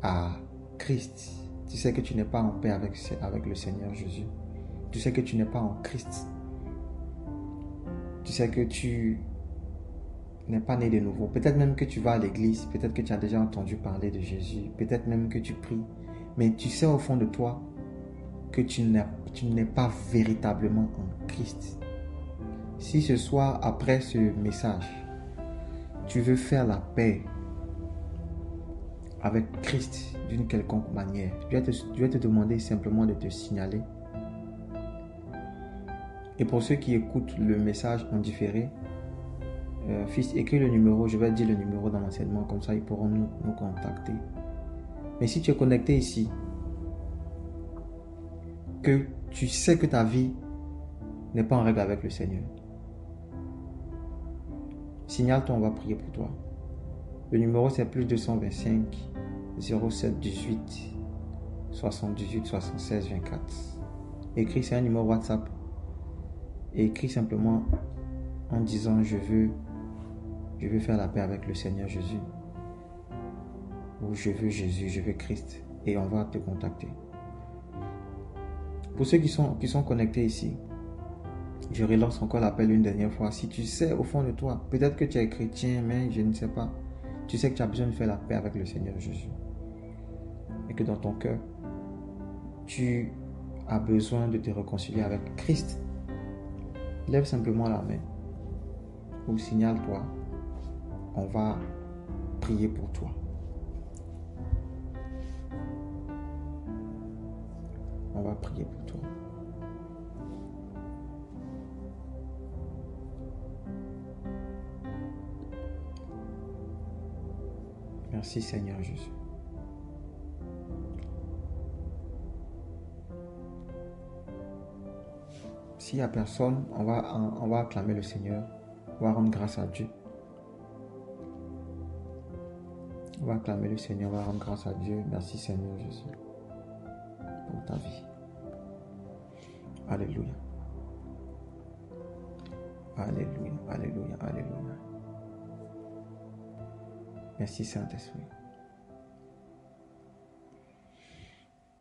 à Christ. Tu sais que tu n'es pas en paix avec le Seigneur Jésus. Tu sais que tu n'es pas en Christ. Tu sais que tu n'es pas né de nouveau. Peut-être même que tu vas à l'église. Peut-être que tu as déjà entendu parler de Jésus. Peut-être même que tu pries. Mais tu sais au fond de toi que tu n'es pas véritablement en Christ. Si ce soir, après ce message, tu veux faire la paix avec Christ d'une quelconque manière, je vais te demander simplement de te signaler. Et pour ceux qui écoutent le message en différé, fils, écris le numéro, je vais dire le numéro dans l'enseignement, comme ça ils pourront nous contacter. Mais si tu es connecté ici, que tu sais que ta vie n'est pas en règle avec le Seigneur, signale-toi, on va prier pour toi. Le numéro c'est plus 225 07 18 78 76 24. Écris, c'est un numéro WhatsApp. Et écris simplement en disant je veux faire la paix avec le Seigneur Jésus. Ou je veux Jésus, je veux Christ. Et on va te contacter. Pour ceux qui sont connectés ici, je relance encore l'appel une dernière fois. Si tu sais au fond de toi, peut-être que tu es chrétien, mais je ne sais pas. Tu sais que tu as besoin de faire la paix avec le Seigneur Jésus. Et que dans ton cœur, tu as besoin de te réconcilier avec Christ. Lève simplement la main ou signale-toi. On va prier pour toi. On va prier pour toi. Merci Seigneur Jésus. S'il n'y a personne, on va acclamer le Seigneur. On va rendre grâce à Dieu. On va acclamer le Seigneur, on va rendre grâce à Dieu. Merci Seigneur Jésus pour ta vie. Alléluia. Alléluia, alléluia, alléluia. Merci Saint-Esprit.